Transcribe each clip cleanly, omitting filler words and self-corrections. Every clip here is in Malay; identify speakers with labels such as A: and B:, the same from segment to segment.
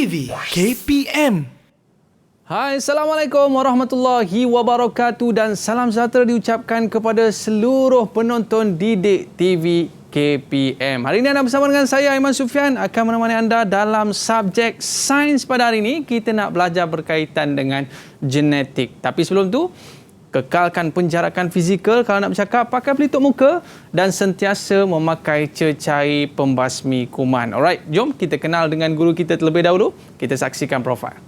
A: TV KPM.
B: Hai, Assalamualaikum warahmatullahi wabarakatuh dan salam sejahtera diucapkan kepada seluruh penonton Didik TV KPM. Hari ini anda bersama dengan saya, Aiman Sufian, akan menemani anda dalam subjek sains pada hari ini. Kita nak belajar berkaitan dengan genetik. Tapi sebelum tu, kekalkan penjarakan fizikal. Kalau nak bercakap, pakai pelitup muka dan sentiasa memakai cecair pembasmi kuman. Alright, jom kita kenal dengan guru kita terlebih dahulu. Kita saksikan profil.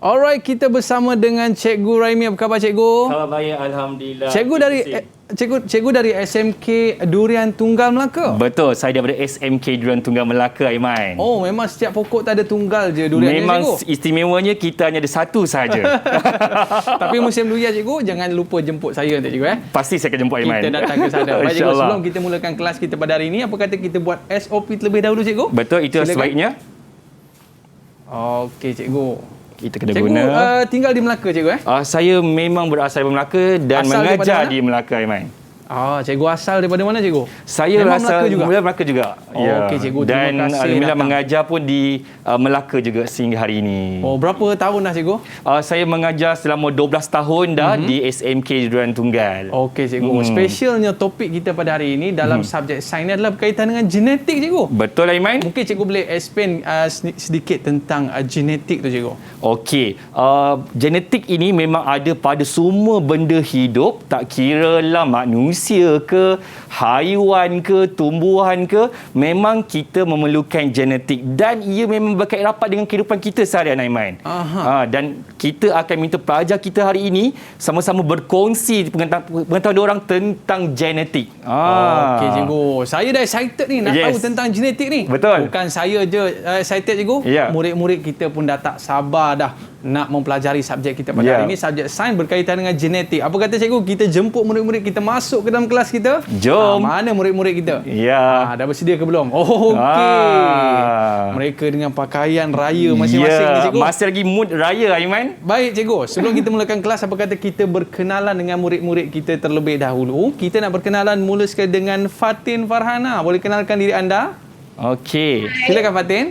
B: Alright, kita bersama dengan Cikgu Raimi. Apa khabar, Cikgu?
C: Khabar baik, alhamdulillah.
B: Cikgu dari SMK Durian Tunggal Melaka?
C: Betul, saya daripada SMK Durian Tunggal Melaka, Aiman.
B: Oh, memang setiap pokok tak ada tunggal je durian.
C: Memang
B: Cikgu?
C: istimewanya kita hanya ada satu sahaja.
B: Tapi musim durian, Cikgu, jangan lupa jemput saya nanti, Cikgu.
C: Pasti saya akan jemput Aiman.
B: Kita datang ke sana. Baik, Cikgu, sebelum kita mulakan kelas kita pada hari ini, apa kata kita buat SOP terlebih dahulu, Cikgu?
C: Betul, itu
B: Silakan.
C: sebaiknya.
B: Okey, Cikgu.
C: Kita kena
B: Cikgu
C: guna.
B: Tinggal di Melaka, Cikgu?
C: Saya memang berasal dari Melaka dan
B: Asal
C: mengajar di Melaka, Aiman.
B: Cikgu asal daripada mana, Cikgu?
C: Saya
B: Memang
C: asal
B: Melaka juga?
C: Melaka juga. Ya.
B: Okey, Cikgu. Terima
C: Dan
B: kasih
C: alhamdulillah
B: datang.
C: mengajar pun di Melaka juga sehingga hari ini.
B: Oh, berapa tahun dah, Cikgu?
C: Saya mengajar selama 12 tahun dah di SMK Durian Tunggal.
B: Okey, Cikgu. Spesialnya topik kita pada hari ini dalam subjek sains ni adalah berkaitan dengan genetik, Cikgu.
C: Betul, Aiman?
B: Mungkin Cikgu boleh explain sedikit tentang genetik tu, Cikgu.
C: Okey, genetik ini memang ada pada semua benda hidup, tak kira lah manusia ke, haiwan ke, tumbuhan ke, memang kita memerlukan genetik dan ia memang berkait rapat dengan kehidupan kita seharian, Aiman. Dan kita akan minta pelajar kita hari ini sama-sama berkongsi pengetahuan diorang tentang genetik.
B: Okey, Cikgu. Saya dah excited ni nak tahu tentang genetik ni.
C: Betul.
B: Bukan saya je excited, Cikgu.
C: Ya.
B: Murid-murid kita pun dah tak sabar dah nak mempelajari subjek kita pada hari ini, subjek sains berkaitan dengan genetik. Apa kata, Cikgu, kita jemput murid-murid kita masuk ke dalam kelas kita?
C: Jom.
B: Mana murid-murid kita?
C: Ya.
B: Dah bersedia ke belum? Oh, okey. Mereka dengan pakaian raya masing-masing ni, Cikgu.
C: Masih lagi mood raya, Aiman.
B: Baik, Cikgu. Sebelum kita mulakan kelas, apa kata kita berkenalan dengan murid-murid kita terlebih dahulu. Kita nak berkenalan mula sekali dengan Fatin Farhana. Boleh kenalkan diri anda?
C: Okey.
B: Silakan, Fatin.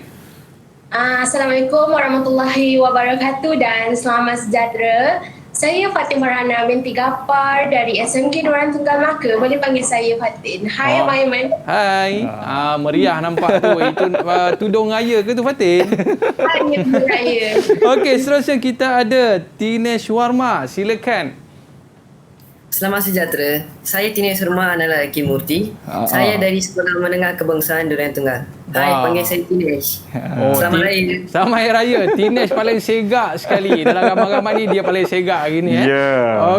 D: Assalamualaikum warahmatullahi wabarakatuh dan selamat sejahtera. Saya Fatin Farhana binti Gapar dari SMK Durian Tunggal Melaka. Boleh panggil saya Fatin. Hai, Abang Aiman.
B: Hai. Meriah nampak tu. Itu tudung raya ke tu, Fatin?
D: Hai, Tudung Raya.
B: Okey, seterusnya kita ada Tinesh Warma. Silakan.
E: Selamat sejahtera. Saya Tinesh Warma adalah Hakim Murti. Saya dari Sekolah Menengah Kebangsaan Durian Tunggal. Hai, panggil saya Tinesh. Selamat Raya.
B: Selamat Hari Raya. Tinesh paling segak sekali. Dalam ramai-ramai ni dia paling segak hari ni.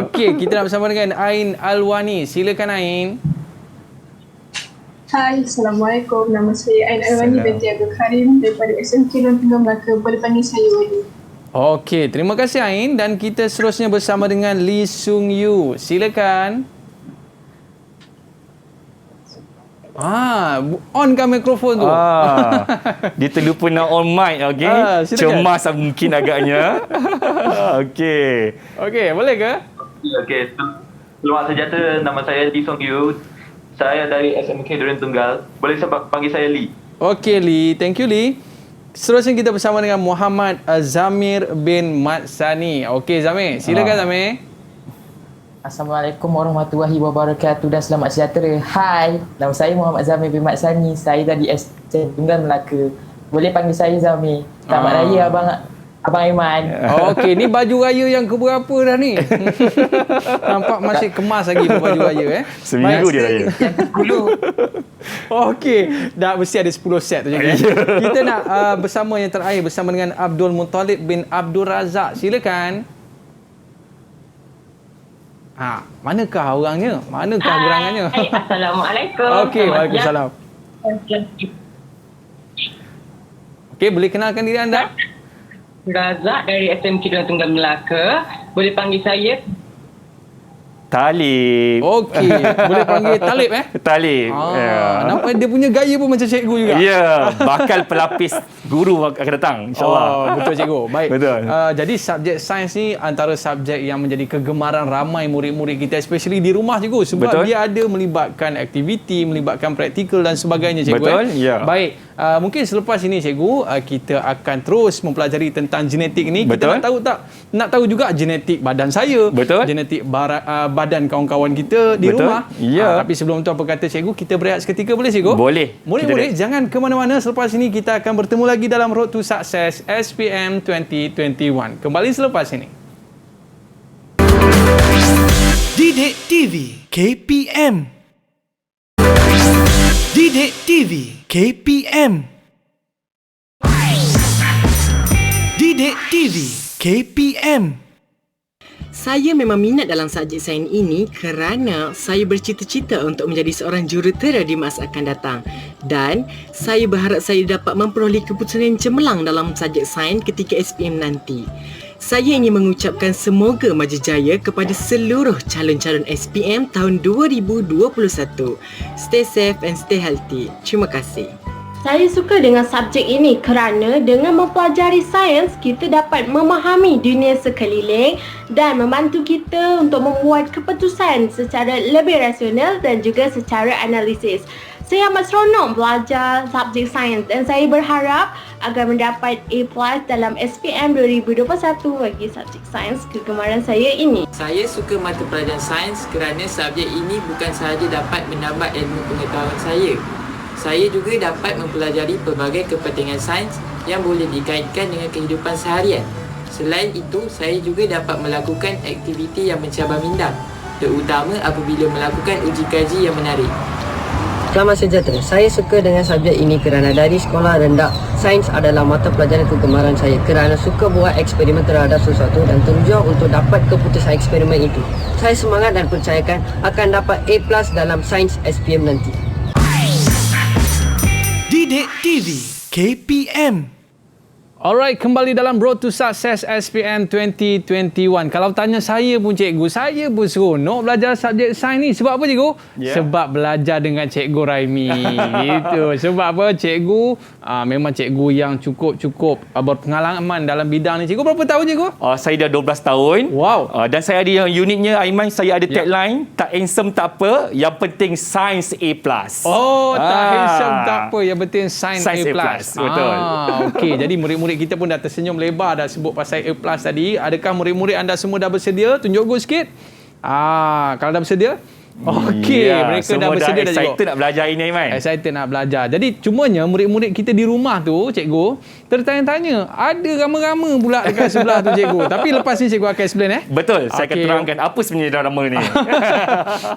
B: Okey, kita nak bersama dengan Ain Alwani. Silakan, Ain.
F: Hai, Assalamualaikum. Nama saya Ain Alwani binti Abdul Karim daripada SMK Durian Tunggal Melaka. Boleh panggil saya Wani.
B: Okey, terima kasih, Ain. Dan kita seterusnya bersama dengan Lee Sung Yu. Silakan. Onkan mikrofon tu.
C: Dia terlupa nak on mic, okey. Cemas mungkin agaknya. Okey.
B: Okey, boleh ke?
G: Okey, selamat sejahtera. Nama saya Lee Song Yu. Saya dari SMK Durian Tunggal. Boleh panggil saya Lee.
B: Okey, Lee. Thank you, Lee. Seterusnya kita bersama dengan Muhammad Zamir bin Matsani. Okey, Zamir. Silakan, Zamir.
H: Assalamualaikum warahmatullahi wabarakatuh dan selamat sejahtera. Hai, nama saya Muhammad Zamir bin Matsani. Saya dari SMK Tunggal Melaka. Boleh panggil saya Zamir. Selamat Raya Abang Aiman.
B: Okey, ni baju raya yang keberapa dah ni? Nampak masih kemas lagi baju raya.
C: Seminggu dia raya.
B: Okey, dah mesti ada 10 set tu je. Kita nak bersama yang terakhir bersama dengan Abdul Muttalib bin Abdul Razak. Silakan. Manakah orangnya? Manakah gerangannya?
I: Assalamualaikum.
B: Okey, waalaikumsalam. Okey, boleh kenalkan diri anda?
I: Razak dari SMK Duran Tunggal Melaka. Boleh panggil saya
C: Talib.
B: Okey, boleh panggil Talib
C: Talib.
B: Nampak dia punya gaya pun macam cikgu juga.
C: Ya, bakal pelapis guru akan datang insya-Allah.
B: Betul cikgu. Baik.
C: Betul.
B: Jadi subjek sains ni antara subjek yang menjadi kegemaran ramai murid-murid kita, especially di rumah cikgu, sebab
C: Betul.
B: dia ada melibatkan aktiviti, melibatkan praktikal dan sebagainya cikgu.
C: Betul, ya.
B: Baik. Mungkin selepas ini cikgu, kita akan terus mempelajari tentang genetik ni.
C: Betul.
B: Kita nak tahu juga genetik badan saya,
C: Betul.
B: genetik badan kawan-kawan kita di
C: Betul.
B: rumah.
C: Ya.
B: Tapi sebelum tu apa kata cikgu, kita berehat seketika boleh cikgu?
C: Boleh.
B: Murid-murid jangan ke mana-mana. Selepas ini kita akan bertemu lagi dalam Road to Success SPM 2021. Kembali selepas ini.
A: Didik TV KPM. Didik TV KPM. Didik TV KPM.
J: Saya memang minat dalam subjek sains ini kerana saya bercita-cita untuk menjadi seorang jurutera di masa akan datang. Dan saya berharap saya dapat memperoleh keputusan yang cemerlang dalam subjek sains ketika SPM nanti. Saya ingin mengucapkan semoga maju jaya kepada seluruh calon-calon SPM tahun 2021. Stay safe and stay healthy. Terima kasih.
D: Saya suka dengan subjek ini kerana dengan mempelajari sains, kita dapat memahami dunia sekeliling dan membantu kita untuk membuat keputusan secara lebih rasional dan juga secara analisis. Saya amat seronok belajar subjek sains dan saya berharap agar mendapat A+ dalam SPM 2021 bagi subjek sains kegemaran saya ini.
H: Saya suka mata pelajaran sains kerana subjek ini bukan sahaja dapat menambah ilmu pengetahuan saya. Saya juga dapat mempelajari pelbagai kepentingan sains yang boleh dikaitkan dengan kehidupan seharian. Selain itu, saya juga dapat melakukan aktiviti yang mencabar minda, terutama apabila melakukan uji kaji yang menarik.
E: Selamat sejahtera. Saya suka dengan subjek ini kerana dari sekolah rendah, sains adalah mata pelajaran kegemaran saya kerana suka buat eksperimen terhadap sesuatu dan terjun untuk dapat keputusan eksperimen itu. Saya semangat dan percayakan akan dapat A+ dalam sains SPM nanti.
A: Didik TV KPM.
B: Alright, kembali dalam Road to Success SPM 2021. Kalau tanya saya pun cikgu, saya pun seronok belajar subjek sains ni. Sebab apa cikgu? Sebab belajar dengan cikgu Raimi. Gitu. Sebab apa? Cikgu memang cikgu yang cukup berpengalaman dalam bidang ni. Cikgu berapa tahun cikgu?
C: Saya dah 12 tahun.
B: Wow.
C: Dan saya ada yang uniknya, Aiman, saya ada tagline, tak handsome tak apa, yang penting sains A+.
B: Tak handsome tak apa, yang penting sains A+.
C: Betul.
B: Okey, jadi murid-murid kita pun dah tersenyum lebar dah sebut pasal A+ tadi. Adakah murid-murid anda semua dah bersedia? Tunjuk go sikit. Kalau dah bersedia? Okey, mereka dah bersedia dah.
C: Excited nak belajar ini, Aiman.
B: Excited nak belajar. Jadi cumanya murid-murid kita di rumah tu, cikgu, tertanya-tanya, ada rama-rama pula dekat sebelah tu cikgu. Tapi lepas ni cikgu akan explain
C: Betul, saya akan terangkan apa sebenarnya drama ni.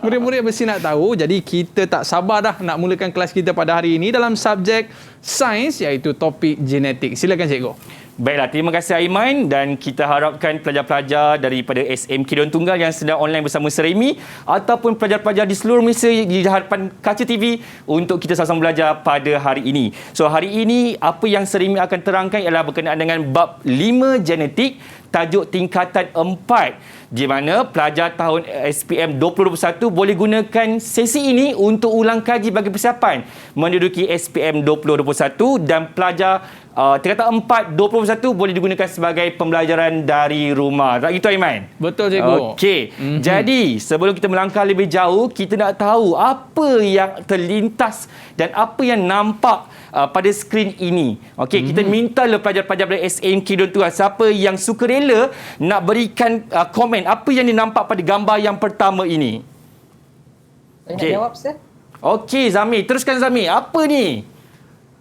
B: Murid-murid mesti nak tahu. Jadi kita tak sabar dah nak mulakan kelas kita pada hari ini dalam subjek sains iaitu topik genetik. Silakan cikgu.
C: Baiklah, terima kasih Aiman dan kita harapkan pelajar-pelajar daripada SMK Duran Tunggal yang sedang online bersama Seremi ataupun pelajar-pelajar di seluruh Malaysia di hadapan kaca TV untuk kita sama-sama belajar pada hari ini. So hari ini apa yang Seremi akan terangkan ialah berkenaan dengan bab 5 genetik tajuk tingkatan 4 di mana pelajar tahun SPM 2021 boleh gunakan sesi ini untuk ulang kaji bagi persiapan menduduki SPM 2021 dan pelajar tingkatan 4 2021 boleh digunakan sebagai pembelajaran dari rumah. Tak gitu Aiman?
B: Betul cikgu.
C: Okey. Jadi sebelum kita melangkah lebih jauh, kita nak tahu apa yang terlintas dan apa yang nampak pada skrin ini. Okey, kita minta le pelajar-pelajar dari SMK Duran Tunggal siapa yang sukarela nak berikan komen apa yang dinampak pada gambar yang pertama ini.
H: Saya nak jawab, Sir.
C: Okey, Zami, teruskan Zami. Apa ni?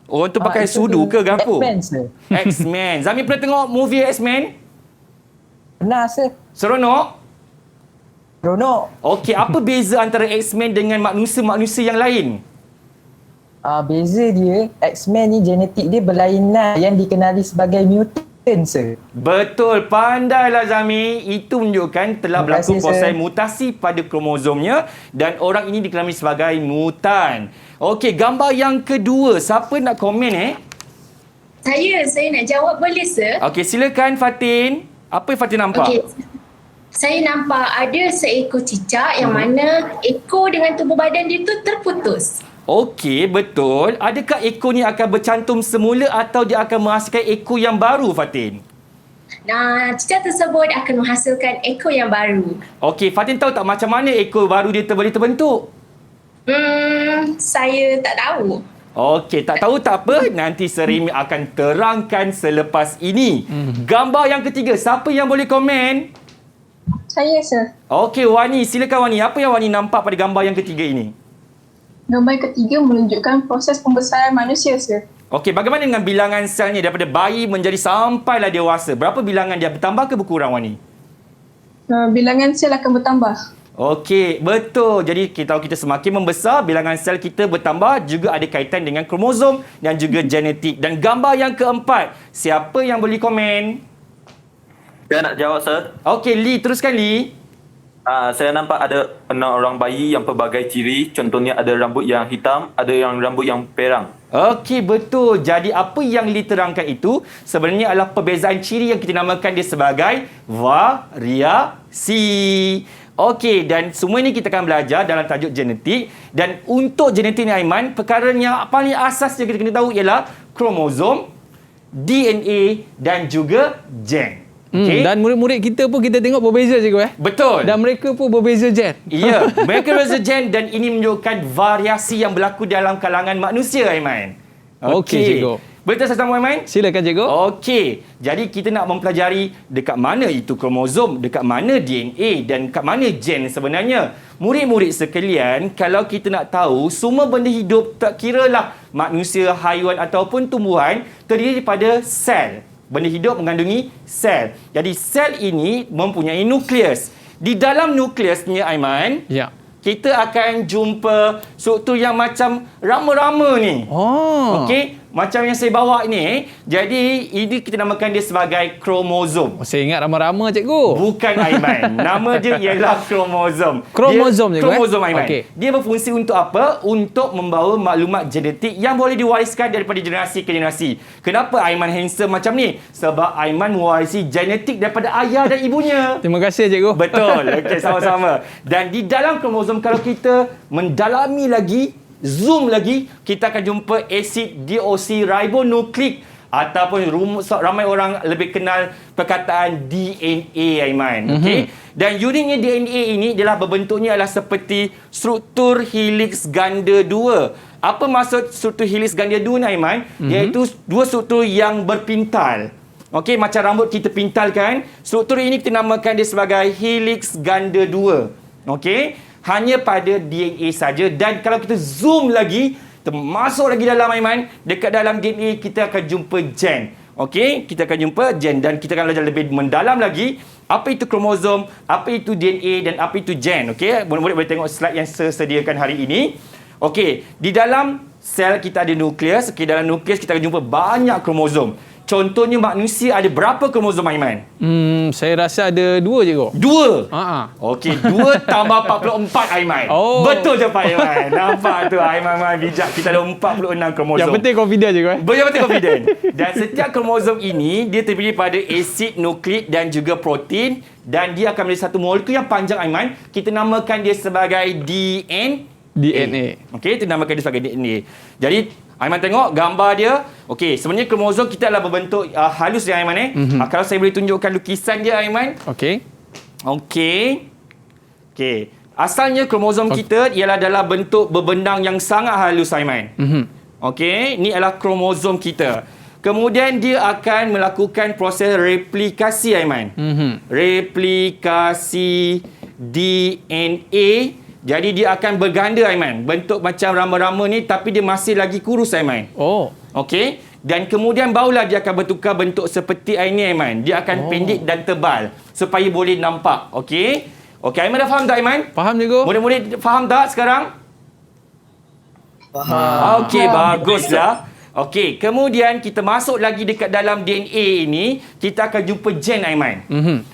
C: Orang tu pakai sudu ke gampu?
H: X-Men, Sir.
C: X-Men. Zami pernah tengok movie X-Men?
H: Pernah, Sir.
C: Seronok?
H: Seronok.
C: Okey, apa beza antara X-Men dengan manusia-manusia yang lain?
H: Beza dia, X-Men ni genetik dia berlainan yang dikenali sebagai mutant, Sir.
C: Betul, pandailah Zami. Itu menunjukkan telah berlaku proses mutasi pada kromosomnya dan orang ini dikenali sebagai mutan. Okey, gambar yang kedua. Siapa nak komen
D: Saya nak jawab boleh sir?
C: Okey, silakan Fatin. Apa yang Fatin nampak?
D: Okey. Saya nampak ada seekor cicak yang mana ekor dengan tubuh badan dia tu terputus.
C: Okey, betul. Adakah ekor ni akan bercantum semula atau dia akan menghasilkan ekor yang baru, Fatin?
D: Nah, cicak tersebut akan menghasilkan ekor yang baru.
C: Okey, Fatin tahu tak macam mana ekor baru dia boleh terbentuk?
D: Saya tak tahu.
C: Okey, tak tahu tak apa. Nanti Serimi akan terangkan selepas ini. Gambar yang ketiga, siapa yang boleh komen?
F: Saya sir.
C: Okey, Wani. Silakan Wani. Apa yang Wani nampak pada gambar yang ketiga ini?
F: Gambar ketiga menunjukkan proses pembesaran manusia sir.
C: Okey, bagaimana dengan bilangan selnya daripada bayi menjadi sampailah dewasa? Berapa bilangan dia, bertambah ke berkurang, Wani?
F: Bilangan sel akan bertambah.
C: Okey, betul. Jadi kita tahu kita semakin membesar, bilangan sel kita bertambah, juga ada kaitan dengan kromosom dan juga genetik. Dan gambar yang keempat, siapa yang boleh komen?
G: Saya nak jawab, sir.
C: Okey, Lee, teruskan Lee.
G: Saya nampak ada 6 orang bayi yang pelbagai ciri. Contohnya ada rambut yang hitam, ada yang rambut yang perang.
C: Okey, betul. Jadi apa yang Lee terangkan itu sebenarnya adalah perbezaan ciri yang kita namakan dia sebagai variasi. Okey, dan semua ini kita akan belajar dalam tajuk genetik. Dan untuk genetik ni Aiman, perkara yang paling asas yang kita kena tahu ialah kromosom, DNA dan juga gen. Okay?
B: Dan murid-murid kita pun kita tengok berbeza cikgu
C: Betul.
B: Dan mereka pun berbeza gen.
C: Ya, mereka berbeza gen dan ini menunjukkan variasi yang berlaku dalam kalangan manusia Aiman.
B: Okey, cikgu.
C: Betul saya sama Aiman?
B: Silakan cikgu.
C: Okey. Jadi kita nak mempelajari dekat mana itu kromosom, dekat mana DNA dan dekat mana gen sebenarnya. Murid-murid sekalian, kalau kita nak tahu semua benda hidup, tak kiralah manusia, haiwan ataupun tumbuhan, terdiri daripada sel. Benda hidup mengandungi sel. Jadi sel ini mempunyai nukleus. Di dalam nukleusnya Aiman,
B: Ya.
C: kita akan jumpa struktur yang macam rama-rama ni.
B: Oh.
C: Okey, macam yang saya bawa ni. Jadi ini kita namakan dia sebagai kromosom.
B: Saya ingat rama-rama cikgu.
C: Bukan Aiman. Nama dia ialah kromosom.
B: Kromosom je,
C: kromosom Aiman.
B: Okey.
C: Dia berfungsi untuk apa? Untuk membawa maklumat genetik yang boleh diwariskan daripada generasi ke generasi. Kenapa Aiman handsome macam ni? Sebab Aiman mewarisi genetik daripada ayah dan ibunya.
B: Terima kasih cikgu.
C: Betul. Okey, sama-sama. Dan di dalam kromosom kalau kita mendalami lagi, zoom lagi, kita akan jumpa asid deoksiribonukleik ataupun ramai orang lebih kenal perkataan DNA Aiman. Okey. Dan uniknya DNA ini adalah berbentuknya adalah seperti struktur helix ganda 2. Apa maksud struktur helix ganda 2 ni Aiman? Iaitu dua struktur yang berpintal. Okey, macam rambut kita pintal kan? Struktur ini kita namakan dia sebagai helix ganda 2. Okey? Hanya pada DNA saja. Dan kalau kita zoom lagi, termasuk lagi dalam Aiman, dekat dalam DNA kita akan jumpa gen. Okey, kita akan jumpa gen dan kita akan belajar lebih mendalam lagi apa itu kromosom, apa itu DNA dan apa itu gen. Okey, murid-murid boleh tengok slide yang saya sediakan hari ini. Okey, di dalam sel kita ada nukleus. Okey, dalam nukleus kita akan jumpa banyak kromosom. Contohnya manusia ada berapa kromosom Aiman?
B: Saya rasa ada 2 cikgu.
C: 2?
B: Okey,
C: 2 tambah 44 Aiman.
B: Oh.
C: Betul je Pak Aiman. Nampak tu Aiman bijak. Kita ada 46 kromosom.
B: Yang penting confident cikgu
C: Yang penting confident. Dan setiap kromosom ini dia terdiri pada asid nukleik dan juga protein dan dia akan menjadi satu molekul yang panjang Aiman. Kita namakan dia sebagai DNA. Okey, kita namakan dia sebagai DNA. Jadi Aiman tengok gambar dia. Okey, sebenarnya kromosom kita adalah berbentuk halus dia Aiman kalau saya boleh tunjukkan lukisan dia Aiman.
B: Okey.
C: Asalnya kromosom kita ialah dalam bentuk berbenang yang sangat halus Aiman. Okey, ni adalah kromosom kita. Kemudian dia akan melakukan proses replikasi Aiman. Replikasi DNA. Jadi dia akan berganda Aiman. Bentuk macam rama-rama ni tapi dia masih lagi kurus Aiman.
B: Oh.
C: Okey. Dan kemudian barulah dia akan bertukar bentuk seperti ini Aiman. Dia akan pendek dan tebal supaya boleh nampak. Okey. Okey, Aiman dah faham tak Aiman?
B: Faham cikgu.
C: Murid-murid faham tak sekarang? Faham. Okey, baguslah. Okey, kemudian kita masuk lagi dekat dalam DNA ini, kita akan jumpa gen Aiman.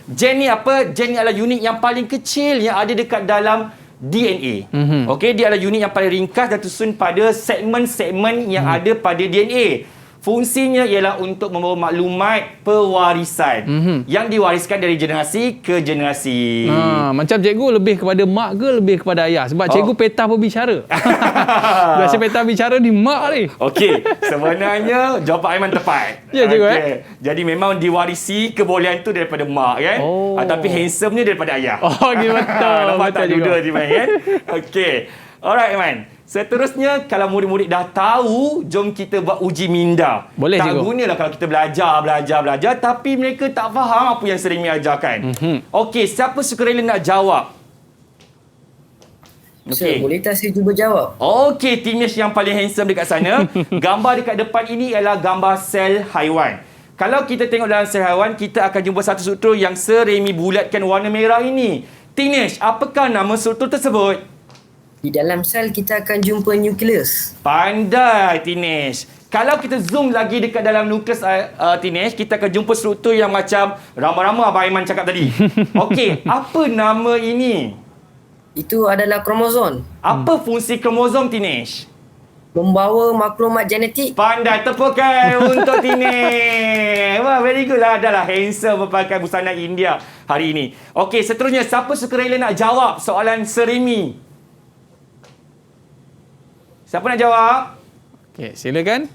C: Gen ni apa? Gen ni adalah unit yang paling kecil yang ada dekat dalam DNA. Okey, dia adalah unit yang paling ringkas dan tersusun pada segmen-segmen yang ada pada DNA. Fungsinya ialah untuk membawa maklumat pewarisan yang diwariskan dari generasi ke generasi.
B: Macam cikgu lebih kepada mak ke lebih kepada ayah? Sebab cikgu petah berbicara. Biasa petah bicara di mak ni.
C: Okey, sebenarnya jawapan Aiman tepat.
B: Ya, cikgu.
C: Jadi memang diwarisi kebolehan tu daripada mak kan. Tapi handsome-nya daripada ayah.
B: Okay, betul.
C: Nampak
B: betul
C: tak
B: cikgu.
C: dua ni kan? Okey. Alright Aiman. Seterusnya, kalau murid-murid dah tahu, jom kita buat uji minda.
B: Boleh,
C: tak
B: cikgu.
C: gunalah kalau kita belajar, tapi mereka tak faham apa yang Seremi ajarkan. Okey, siapa sukarela nak jawab?
E: Sir, boleh tak saya cuba jawab?
C: Okey, teenage yang paling handsome dekat sana. Gambar dekat depan ini ialah gambar sel haiwan. Kalau kita tengok dalam sel haiwan, kita akan jumpa satu struktur yang Seremi bulatkan warna merah ini. Teenage, apakah nama struktur tersebut?
E: Di dalam sel kita akan jumpa nukleus.
C: Pandai, Teenage. Kalau kita zoom lagi dekat dalam nukleus Teenage, kita akan jumpa struktur yang macam rama-rama Abang Aiman cakap tadi. Okey, apa nama ini?
E: Itu adalah kromosom.
C: Apa fungsi kromosom, Teenage?
E: Membawa maklumat genetik.
C: Pandai, tepukan untuk Teenage. Wah, very good lah. Adalah handsome berpakai busana India hari ini. Okey, seterusnya, siapa sukarela nak jawab soalan Seremi? Siapa nak jawab?
B: Okey, silakan.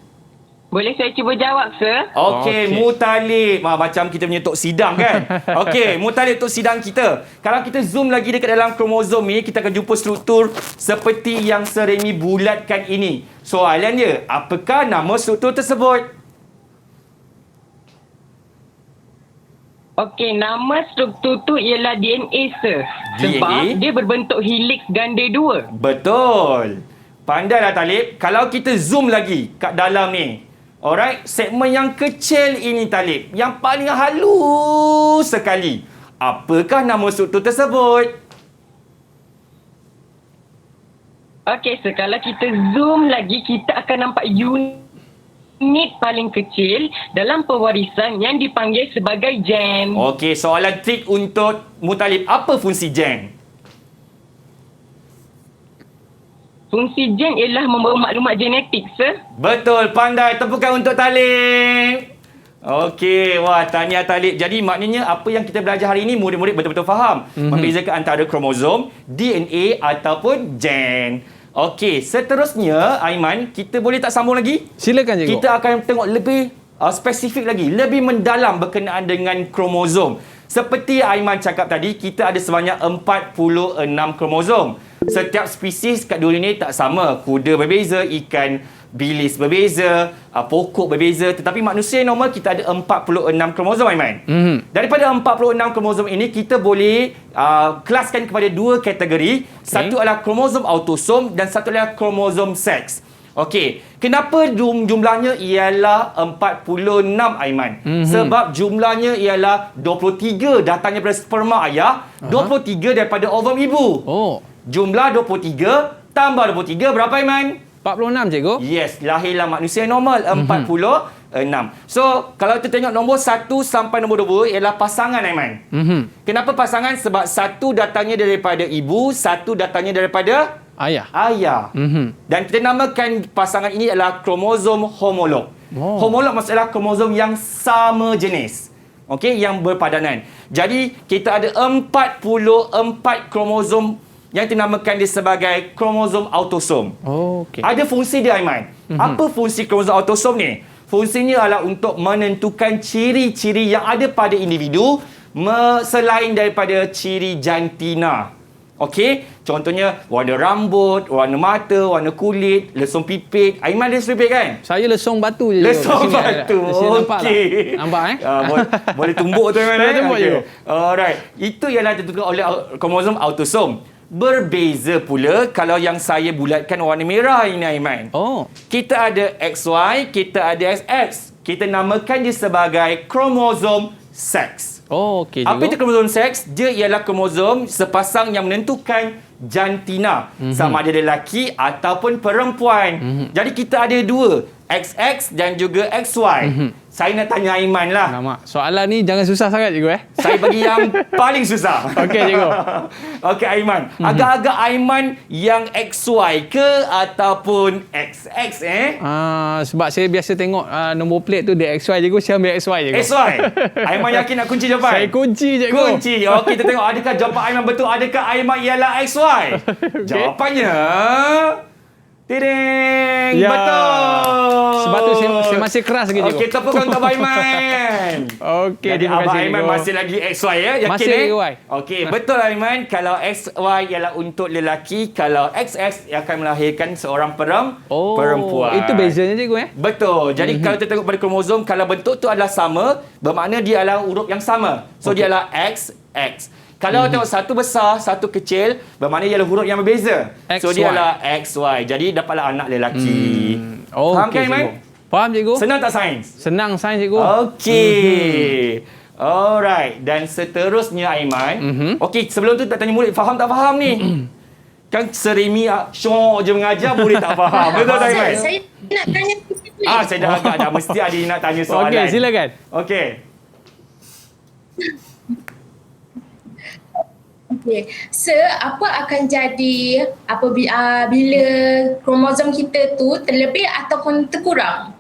I: Boleh saya cuba jawab, sir?
C: Okey, Mutalib. Macam kita punya tok sidang kan? Okey, Mutalib tok sidang kita. Kalau kita zoom lagi dekat dalam kromosom ni, kita akan jumpa struktur seperti yang Seremi bulatkan ini. Soalan dia, apakah nama struktur tersebut?
I: Okey, nama struktur tu ialah DNA, sir.
C: DNA?
I: Sebab dia berbentuk helix ganda 2.
C: Betul. Pandailah Talib. Kalau kita zoom lagi kat dalam ni. Alright, segmen yang kecil ini Talib. Yang paling halus sekali. Apakah nama struktur tersebut?
I: Okey, sir. Kalau kita zoom lagi, kita akan nampak unit paling kecil dalam pewarisan yang dipanggil sebagai gen.
C: Okey, soalan trik untuk Mutalib. Apa fungsi gen?
I: Fungsi gen ialah membawa maklumat genetik, sir.
C: Betul, pandai. Tepukan untuk Talib. Okey, wah, tahniah Talib. Jadi maknanya apa yang kita belajar hari ini, murid-murid betul-betul faham. Membezakan antara kromosom, DNA ataupun gen. Okey, seterusnya Aiman, kita boleh tak sambung lagi?
B: Silakan cikgu.
C: Kita akan tengok lebih spesifik lagi, lebih mendalam berkenaan dengan kromosom. Seperti Aiman cakap tadi, kita ada sebanyak 46 kromosom. Setiap spesies kat dunia ni tak sama. Kuda berbeza, ikan bilis berbeza, pokok berbeza. Tetapi manusia normal kita ada 46 kromosom, Aiman. Daripada 46 kromosom ini, kita boleh kelaskan kepada dua kategori. Satu adalah kromosom autosom dan satu adalah kromosom seks. Okey, kenapa jumlahnya ialah 46, Aiman? Sebab jumlahnya ialah 23 datangnya daripada sperma ayah, 23 daripada ovum ibu. Jumlah 23 tambah 23 berapa, Aiman?
B: 46, cikgu.
C: Yes, lahirlah manusia normal 46. So, kalau kita tengok nombor 1 sampai nombor 2 ialah pasangan, Aiman. Kenapa pasangan? Sebab satu datangnya daripada ibu, satu datangnya daripada ayah. Dan kita namakan pasangan ini adalah kromosom homolog. Homolog maksudnya kromosom yang sama jenis. Okey, yang berpadanan. Jadi, kita ada 44 kromosom yang dinamakan dia sebagai kromosom autosom. Ada fungsi dia, Aiman. Apa fungsi kromosom autosom ni? Fungsinya adalah untuk menentukan ciri-ciri yang ada pada individu selain daripada ciri jantina. Okey, contohnya warna rambut, warna mata, warna kulit, lesung pipit. Aiman ada lesung pipit kan?
B: Saya lesung batu je.
C: Lesung batu. Okey.
B: Nampak
C: boleh tumbuk tu, Aiman.
B: Boleh tumbuk je.
C: Alright. Itu ialah ditentukan oleh kromosom autosom. Berbeza pula kalau yang saya bulatkan warna merah ini, Aiman. Kita ada XY, kita ada XX. Kita namakan dia sebagai kromosom seks.
B: Okey,
C: apa itu kromosom seks? Dia ialah kromosom sepasang yang menentukan jantina. Sama ada lelaki ataupun perempuan. Jadi kita ada dua, XX dan juga XY. Saya nak tanya Aiman lah.
B: Alamak, soalan ni jangan susah sangat cikgu
C: Saya bagi yang paling susah.
B: Okey cikgu.
C: Okey Aiman. Agak-agak Aiman yang XY ke ataupun XX
B: Sebab saya biasa tengok nombor plate tu dia XY cikgu, saya ambil XY cikgu.
C: XY. Aiman yakin nak kunci jawapan?
B: Saya kunci cikgu.
C: Kunci. Okey, kita tengok adakah jawapan Aiman betul, adakah Aiman ialah XY?
B: Okay.
C: Jawapannya Tiding!
B: Ya.
C: Betul!
B: Sebab tu saya masih keras lagi cikgu.
C: Okey, tepuk untuk Aiman.
B: Okey,
C: jadi
B: terima
C: Abang
B: kasih
C: Aiman
B: cikgu.
C: masih lagi XY ya? Yakin
B: Masih lagi Y.
C: Okey, betul Aiman. Kalau XY ialah untuk lelaki, kalau XX akan melahirkan seorang perempuan.
B: Itu bezanya cikgu
C: Betul. Jadi kalau kita tengok pada kromosom, kalau bentuk tu adalah sama, bermakna dia adalah huruf yang sama. So dia adalah XX. Kalau tengok satu besar, satu kecil, bermakna ialah huruf yang berbeza. So dia adalah XY. Jadi dapatlah anak lelaki. Faham kan Aiman?
B: Faham cikgu.
C: Senang tak sains?
B: Senang sains cikgu.
C: Okey. Alright. Dan seterusnya Aiman. Okey, sebelum tu tak tanya murid faham tak faham ni? Kan Serimi syok je mengajar, murid tak faham. Betul tak Aiman?
D: Saya nak tanya
C: Saya dah agak dah mesti ada yang nak tanya soalan.
B: Okey, silakan.
C: Okey.
D: Okey. Apa akan jadi bila kromosom kita tu terlebih ataupun terkurang?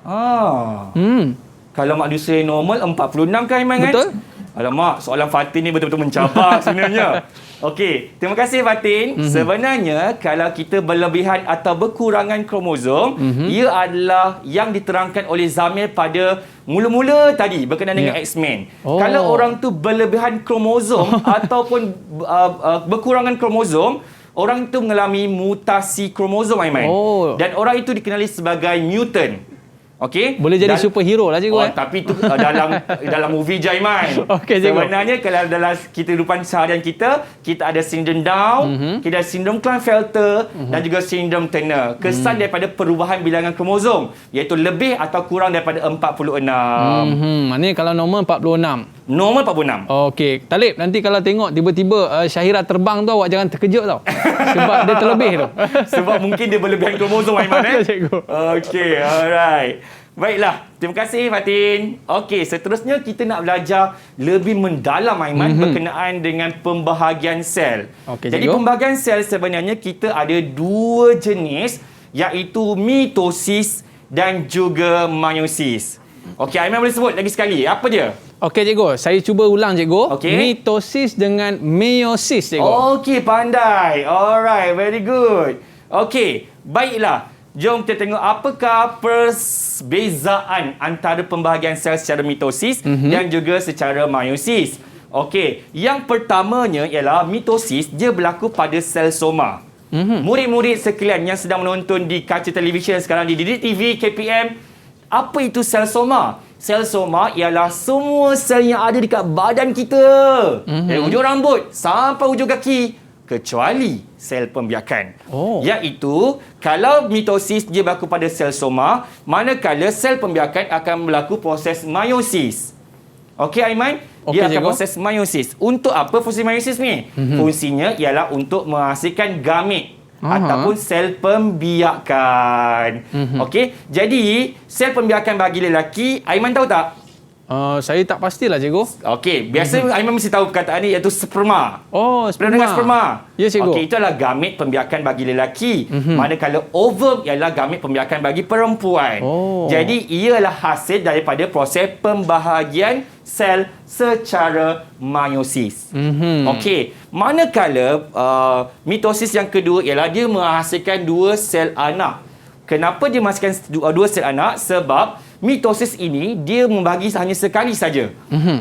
C: Kalau manusia normal 46 kan Aiman kan?
B: Betul.
C: Alamak, soalan Fatin ni betul-betul mencabar sebenarnya. Okey, terima kasih Fatin. Sebenarnya kalau kita berlebihan atau berkurangan kromosom, ia adalah yang diterangkan oleh Zamir pada mula-mula tadi berkenaan dengan X-Men. Kalau orang tu berlebihan kromosom ataupun berkurangan kromosom, orang itu mengalami mutasi kromosom Aiman. Dan orang itu dikenali sebagai mutant. Okey.
B: Boleh jadi superhero lah cikgu.
C: Tapi itu dalam movie Jaiman.
B: Okey cikgu.
C: Sebenarnya kalau dalam kehidupan seharian kita ada sindrom Down, kita ada sindrom Klinefelter dan juga sindrom Turner. Kesan daripada perubahan bilangan kromosom, iaitu lebih atau kurang daripada 46.
B: Maknanya kalau normal 46.
C: Normal 46.
B: Okey, Talib, nanti kalau tengok tiba-tiba Syahira terbang tu, awak jangan terkejut tau. Sebab dia terlebih tu.
C: Sebab mungkin dia berlebihan kromosom Aiman
B: Cikgu.
C: Okey, alright. Baiklah, terima kasih Fatin. Okey, seterusnya kita nak belajar lebih mendalam Aiman berkenaan dengan pembahagian sel. Jadi pembahagian sel sebenarnya kita ada dua jenis, iaitu mitosis dan juga meiosis. Okey, Aiman boleh sebut lagi sekali, apa dia?
B: Okey cikgu, saya cuba ulang cikgu.
C: Okey.
B: Mitosis dengan meiosis cikgu.
C: Okey, pandai. Alright, very good. Okey, baiklah. Jom kita tengok apakah perbezaan antara pembahagian sel secara mitosis dan juga secara meiosis. Okey, yang pertamanya ialah mitosis, dia berlaku pada sel soma. Murid-murid sekalian yang sedang menonton di kaca televisyen sekarang di Didik TV, KPM, apa itu sel soma? Sel soma ialah semua sel yang ada dekat badan kita. Dari ujung rambut sampai ujung kaki, kecuali sel pembiakan. Iaitu kalau mitosis dia berlaku pada sel soma, manakala sel pembiakan akan berlaku proses meiosis. Okey Aiman? Dia akan proses meiosis. Untuk apa fungsi meiosis ni? Fungsinya ialah untuk menghasilkan gamet ataupun sel pembiakan. Okey, jadi sel pembiakan bagi lelaki, Aiman tahu tak?
B: Saya tak pastilah cikgu.
C: Okey, biasa Aiman mesti tahu perkataan ni, iaitu sperma.
B: Oh, sperma.
C: Pernah dengar sperma?
B: Ya cikgu.
C: Okey, itu adalah gamet pembiakan bagi lelaki. Manakala ovum ialah gamet pembiakan bagi perempuan. Jadi ialah hasil daripada proses pembahagian sel secara meiosis. Okey, manakala mitosis yang kedua ialah dia menghasilkan dua sel anak. Kenapa dia menghasilkan dua sel anak? Sebab mitosis ini dia membagi hanya sekali saja.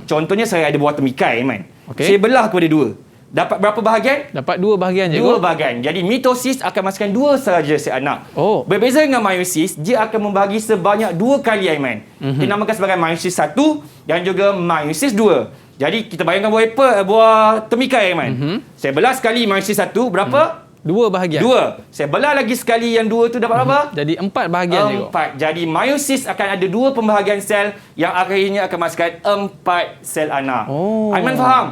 C: Contohnya saya ada buah temikai, Aiman. Saya belah kepada dua. Dapat berapa bahagian?
B: Dapat dua bahagian je.
C: Dua bahagian. Jadi mitosis akan menghasilkan dua sahaja sel anak. Berbeza dengan meiosis, dia akan membagi sebanyak dua kali, Aiman. Dinamakan sebagai meiosis 1 dan juga meiosis 2. Jadi kita bayangkan buah temikai, Aiman. Saya belah sekali meiosis 1 berapa?
B: Dua bahagian.
C: Dua. Saya belah lagi sekali yang dua tu dapat berapa?
B: Jadi 4 bahagian cikgu.
C: 4. Jadi meiosis akan ada dua pembahagian sel yang akhirnya akan menghasilkan 4 sel anak. Aiman faham?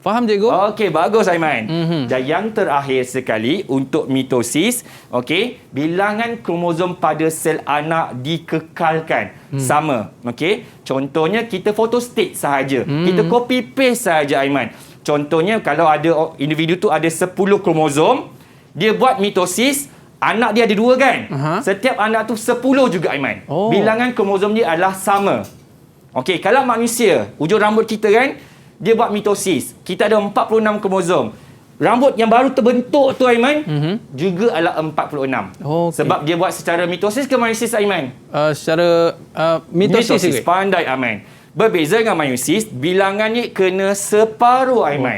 B: Faham cikgu?
C: Okey, bagus Aiman. Dan yang terakhir sekali untuk mitosis, okey, bilangan kromosom pada sel anak dikekalkan sama. Okey, contohnya kita photostat sahaja. Kita copy paste sahaja Aiman. Contohnya kalau ada individu tu ada 10 kromosom, dia buat mitosis, anak dia ada 2 kan? Setiap anak tu 10 juga Aiman. Bilangan kromosom dia adalah sama. Okey, kalau manusia, ujung rambut kita kan, dia buat mitosis. Kita ada 46 kromosom. Rambut yang baru terbentuk tu Aiman juga adalah 46. Sebab dia buat secara mitosis ke meiosis Aiman?
B: Secara mitosis.
C: Pandai Aiman. Berbeza dengan meiosis, bilangannya kena separuh Aiman.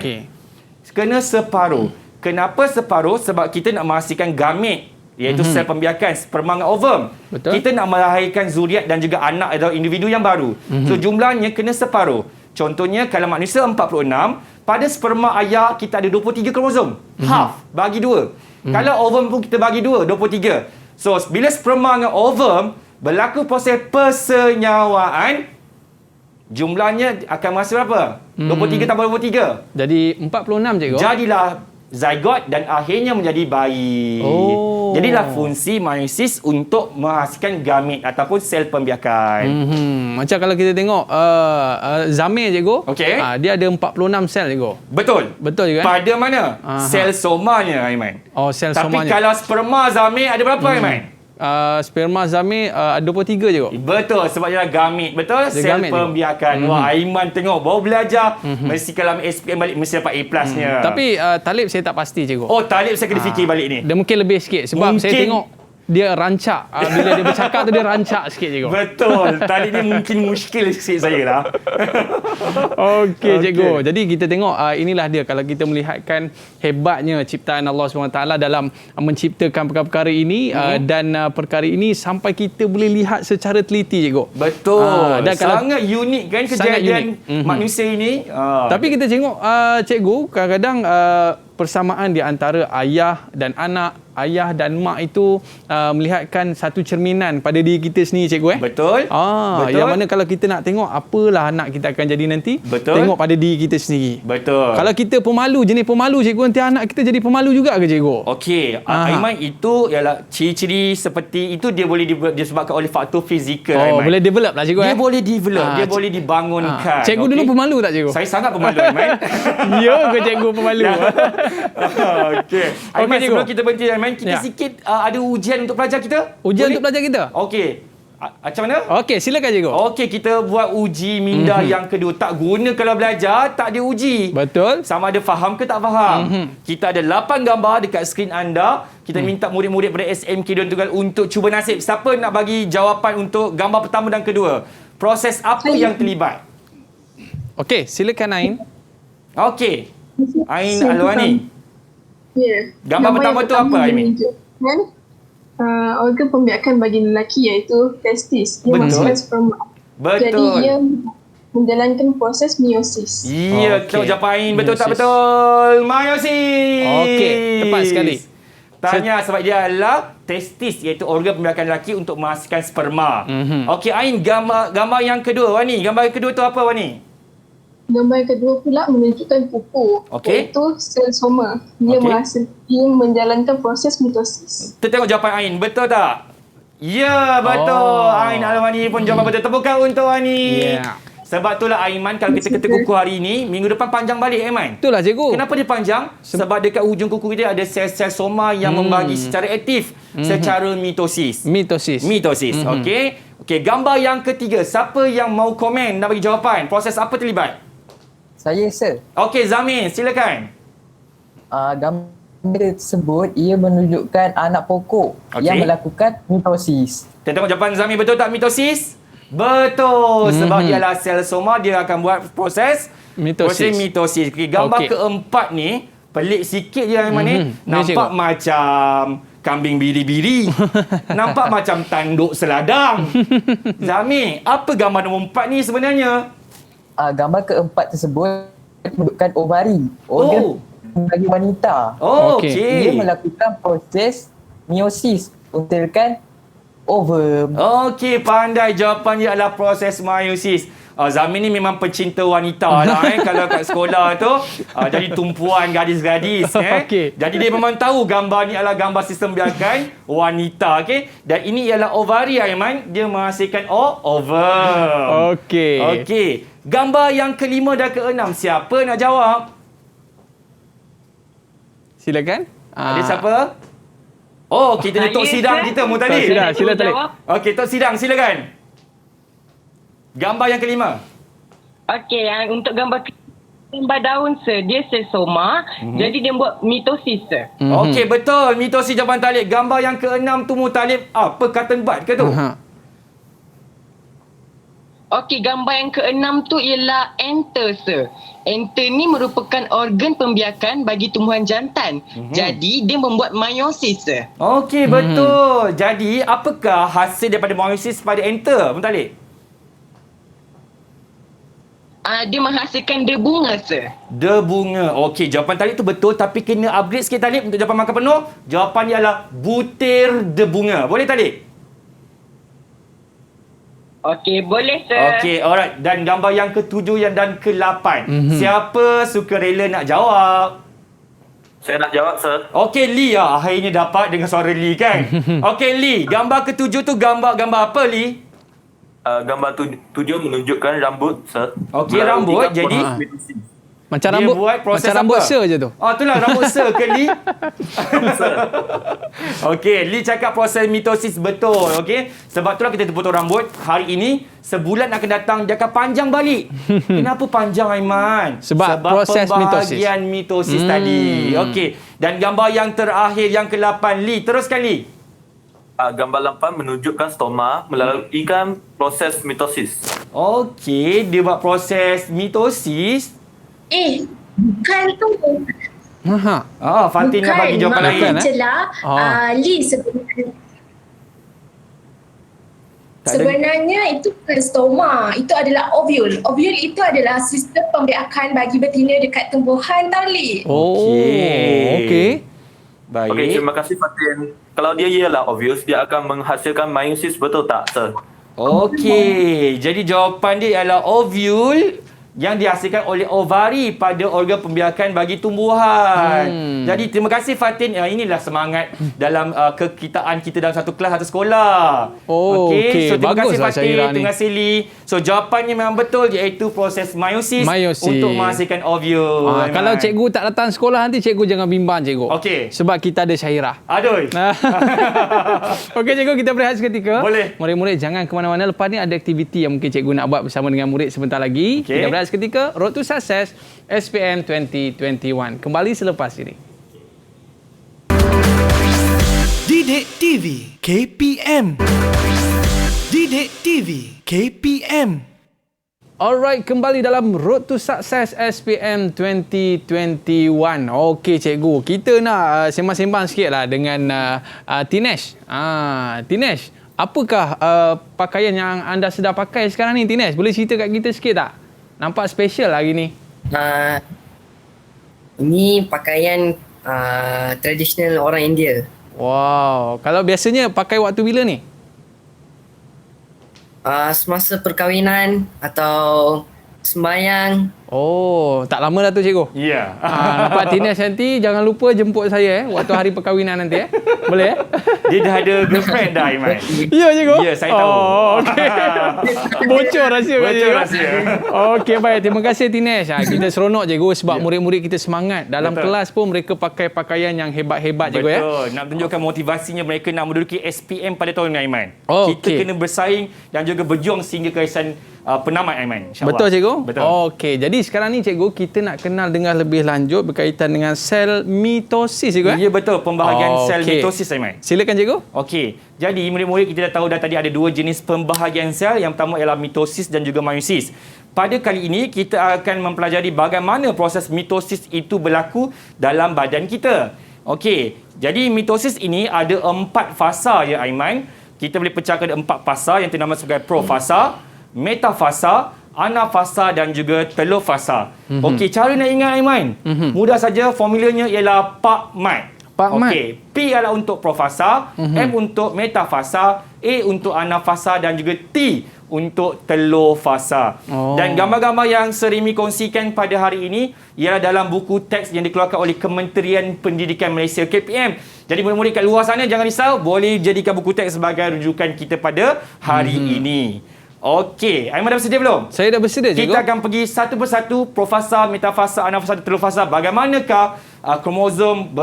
C: Kena separuh. Kenapa separuh? Sebab kita nak menghasilkan gamet, iaitu sel pembiakan, sperma dengan ovum.
B: Betul.
C: Kita nak melahirkan zuriat dan juga anak atau individu yang baru. So jumlahnya kena separuh. Contohnya kalau manusia 46, pada sperma ayah kita ada 23 kromosom. Half, bagi 2. Kalau ovum pun kita bagi 2, 23. So bila sperma dengan ovum berlaku proses persenyawaan, jumlahnya akan masuk berapa? 23 tambah 23.
B: Jadi 46 cikgu.
C: Jadilah zygote dan akhirnya menjadi bayi. Jadilah fungsi meiosis untuk menghasilkan gamet ataupun sel pembiakan.
B: Macam kalau kita tengok Zamir cikgu, dia ada 46 sel cikgu.
C: Betul.
B: Betul juga kan?
C: Pada mana? Sel somanya Aiman.
B: Sel
C: Tapi
B: somanya.
C: kalau sperma Zamir ada berapa Aiman?
B: Sperma Zamir 23 je kok.
C: Betul, sebab dia gamet. Betul,
B: dia
C: sel
B: gamet
C: pembiakan. Wah, Aiman tengok baru belajar. Mesti kalau SPM balik mesti dapat A+-nya.
B: Tapi Talib saya tak pasti cikgu.
C: Talib saya kena fikir balik ni.
B: Dia mungkin lebih sikit sebab saya tengok dia rancak. Bila dia bercakap tu dia rancak sikit cikgu.
C: Betul. Tadi ni mungkin muskil sikit saya lah.
B: Okey cikgu. Jadi kita tengok inilah dia kalau kita melihatkan hebatnya ciptaan Allah SWT dalam menciptakan perkara-perkara ini dan perkara ini sampai kita boleh lihat secara teliti cikgu.
C: Betul.
B: Dan
C: sangat unik kan kejadian manusia ini.
B: Tapi kita tengok cikgu kadang-kadang persamaan di antara ayah dan anak, ayah dan mak itu melihatkan satu cerminan pada diri kita sendiri cikgu
C: Betul.
B: Betul. Yang mana kalau kita nak tengok apalah anak kita akan jadi nanti, tengok pada diri kita sendiri.
C: Betul.
B: Kalau kita pemalu, jenis pemalu cikgu, nanti anak kita jadi pemalu juga ke cikgu?
C: Okey, Aiman, itu ialah ciri-ciri seperti itu dia boleh disebabkan oleh faktor fizikal Aiman.
B: Boleh develop lah cikgu.
C: Dia boleh develop, dia boleh dibangunkan.
B: Cikgu dulu pemalu tak cikgu?
C: Saya sangat pemalu Aiman.
B: Ya ke cikgu pemalu?
C: Okey. Aiman, sebelum kita berhenti Aiman, kita sikit ada ujian untuk pelajar kita.
B: Ujian untuk pelajar kita?
C: Okey. Macam mana?
B: Okey, silakan cikgu.
C: Okey, kita buat uji minda yang kedua. Tak guna kalau belajar, tak ada uji.
B: Betul.
C: Sama ada faham ke tak faham. Kita ada 8 gambar dekat skrin anda. Kita minta murid-murid pada SMK Dua Tunggal untuk cuba nasib. Siapa nak bagi jawapan untuk gambar pertama dan kedua? Proses apa yang terlibat?
B: Okey, silakan Ain.
C: Okey. Ain Alwani.
F: Ya.
C: Gambar pertama tu apa, Aimin?
F: Organ pembiakan bagi lelaki iaitu testis. Dia masukkan sperma.
C: Betul.
F: Jadi ia menjalankan proses meiosis.
C: Ya, kita jawapan Ain. Betul tak betul? Meiosis.
B: Okey, tepat sekali.
C: Tanya sebab dia adalah testis, iaitu organ pembiakan lelaki untuk menghasilkan sperma. Okey, Ain, gambar yang kedua Wani. Gambar yang kedua tu apa Wani?
F: Gambar yang kedua pula menunjukkan pupu, iaitu sel soma. Dia menjalankan proses mitosis.
C: Kita tengok jawapan Ain. Betul tak? Ya, betul. Ain Alwani pun jawapan betul. Tepukan untuk Wani. Sebab itulah Aiman, kalau kita kata kuku hari ini, minggu depan panjang balik Aiman.
B: Itulah cikgu.
C: Kenapa dia panjang? Sebab dekat hujung kuku kita ada sel-sel soma yang membagi secara aktif secara mitosis. Mitosis. Okey, gambar yang ketiga. Siapa yang mau komen dan bagi jawapan? Proses apa terlibat?
H: Saya, sir.
C: Okey, Zamin, silakan.
H: Gambar tersebut, ia menunjukkan anak pokok yang melakukan mitosis.
C: Kita tengok jawapan Zamin, betul tak mitosis? Betul. Sebab dia adalah sel soma, dia akan buat proses mitosis. Okay, gambar keempat ni, pelik sikit je Aiman ni. Nampak macam kambing biri-biri. Nampak macam tanduk seladang. Zami, apa gambar nombor 4 ni sebenarnya?
H: Gambar keempat tersebut menunjukkan ovari, organ bagi wanita. Ia melakukan proses meiosis untuk ovum.
C: Okey, pandai. Jawapannya adalah proses meiosis. Zamin ni memang pecinta wanita lah kalau kat sekolah tu jadi tumpuan gadis-gadis
B: Okey.
C: Jadi dia memang tahu gambar ni adalah gambar sistem biakan wanita, okey. Dan ini ialah ovari Aiman, dia menghasilkan ovum.
B: Okey.
C: Okey. Gambar yang kelima dan keenam, siapa nak jawab?
B: Silakan.
C: Ada siapa? Oh, kita ni Tok Sidang kita tadi.
B: Tok Sidang, sila Talib.
C: Okey, Tok Sidang silakan. Gambar yang kelima.
I: Okey, yang untuk gambar daun sir, dia sel soma, jadi dia buat mitosis sir.
C: Okey, betul. Mitosis jawapan Talib. Gambar yang keenam tu Talib, apa cotton bud ke tu?
I: Okey, gambar yang keenam tu ialah enter sir. Enter ni merupakan organ pembiakan bagi tumbuhan jantan. Jadi dia membuat meiosis sir.
C: Okey, betul. Jadi apakah hasil daripada meiosis pada enter, Talib?
I: Dia menghasilkan debunga sir.
C: Debunga. Okey, jawapan Talib tu betul tapi kena upgrade sikit Talib untuk jawapan markah penuh. Jawapan dia adalah butir debunga. Boleh Talib?
I: Okey, boleh sir.
C: Okey, alright. Dan gambar yang ke-7 dan ke-8. Siapa sukarela nak jawab?
G: Saya nak jawab, sir.
C: Okey, Lee akhirnya dapat dengan suara Lee kan? Okey, Lee. Gambar ke-7 tu gambar apa, Lee?
G: Gambar 7 menunjukkan rambut, sir.
C: Okey, rambut. Jadi
B: Macam
C: dia
B: rambut,
C: buat proses
B: macam rambut
C: apa?
B: sir je tu.
C: Itulah rambut sir ke Lee? Okey, Lee cakap proses mitosis betul, okey? Sebab itulah kita terpotong rambut. Hari ini, sebulan akan datang dia akan panjang balik. Kenapa panjang Aiman?
B: Sebab proses
C: pembahagian mitosis tadi. Okey, dan gambar yang terakhir yang ke-8 Lee, teruskan Lee.
G: Gambar 8 menunjukkan stoma melalui proses mitosis.
C: Okey, dia buat proses mitosis.
D: Bukan tu.
C: Fatin nak bagi jawapan lain.
D: Bukan, celah. Lee sebenarnya itu bukan stoma. Itu adalah ovule. Ovule itu adalah sistem pembiakan bagi betina dekat tumbuhan tau, Lee.
B: Okey.
C: Baik.
G: Okey, terima kasih Fatin. Kalau dia ialah ovule, dia akan menghasilkan meiosis, betul tak, sir?
C: Okey, jadi jawapan dia ialah ovule yang dihasilkan oleh ovari pada organ pembiakan bagi tumbuhan. Jadi terima kasih Fatin. Inilah semangat dalam kekitaan kita dalam satu kelas, satu sekolah. Okey. So terima kasih Fatin, terima kasih Lee. So jawapannya memang betul, iaitu proses meiosis untuk menghasilkan ovule.
B: Kalau cikgu tak datang sekolah nanti, cikgu jangan bimbang cikgu.
C: Okey.
B: Sebab kita ada Syairah.
C: Aduh.
B: Okey cikgu, kita berehat seketika.
C: Boleh.
B: Murid-murid jangan ke mana-mana. Lepas ni ada aktiviti yang mungkin cikgu nak buat bersama dengan murid sebentar lagi.
C: Okay.
B: Kita berehat seketika. Road to Success SPM 2021. Kembali selepas ini.
A: Didik TV KPM. Didik TV KPM.
B: Alright, kembali dalam Road to Success SPM 2021. Okey cikgu, kita nak sembang-sembang sikit lah dengan Tinesh. Tinesh, apakah pakaian yang anda sedang pakai sekarang ni Tinesh? Boleh cerita kat kita sikit tak? Nampak special hari ni.
E: Ini pakaian tradisional orang India.
B: Wow, kalau biasanya pakai waktu bila ni?
E: Semasa perkahwinan atau sembahyang.
B: Oh, tak lama dah tu cikgu.
C: Ya.
B: Nampak Tinesh nanti jangan lupa jemput saya waktu hari perkahwinan nanti Boleh
C: Dia dah ada girlfriend dah Aiman.
B: Ya cikgu?
C: Ya, saya tahu.
B: Okey. Bocor rahsia kat
C: Bocor
B: cikgu.
C: rahsia.
B: Okey, baik. Terima kasih Tinesh. Kita seronok cikgu sebab murid-murid kita semangat. Dalam kelas pun mereka pakai pakaian yang hebat-hebat cikgu ya.
C: Betul. Nak tunjukkan motivasinya mereka nak menduduki SPM pada tahun ini Aiman.
B: Oh,
C: kita kena bersaing dan juga berjuang sehingga kehabisan penamat Aiman.
B: Betul cikgu?
C: Betul.
B: Okey, jadi sekarang ni cikgu kita nak kenal dengan lebih lanjut berkaitan dengan sel mitosis cikgu
C: Ya betul, pembahagian sel mitosis Aiman.
B: Silakan cikgu.
C: Okey. Jadi murid-murid kita dah tahu dah tadi ada dua jenis pembahagian sel. Yang pertama ialah mitosis dan juga meiosis. Pada kali ini kita akan mempelajari bagaimana proses mitosis itu berlaku dalam badan kita. Okey. Jadi mitosis ini ada 4 fasa ya Aiman. Kita boleh pecahkan 4 fasa yang dinamakan sebagai profasa, metafasa, anafasa dan juga telofasa. Okey, cara nak ingat Aiman. Mudah saja, formulanya ialah PAK-MAT. Okey, P adalah untuk profasa, M untuk metafasa, A untuk anafasa dan juga T untuk telur fasa. Dan gambar-gambar yang Serimi kongsikan pada hari ini ialah dalam buku teks yang dikeluarkan oleh Kementerian Pendidikan Malaysia KPM. Jadi murid-murid kat luar sana jangan risau, boleh jadikan buku teks sebagai rujukan kita pada hari ini. Okey, Aiman dah bersedia belum?
B: Saya dah bersedia, cikgu.
C: Kita akan pergi satu persatu, profasa, metafasa, anafasa dan telur fasa. Bagaimanakah kromosom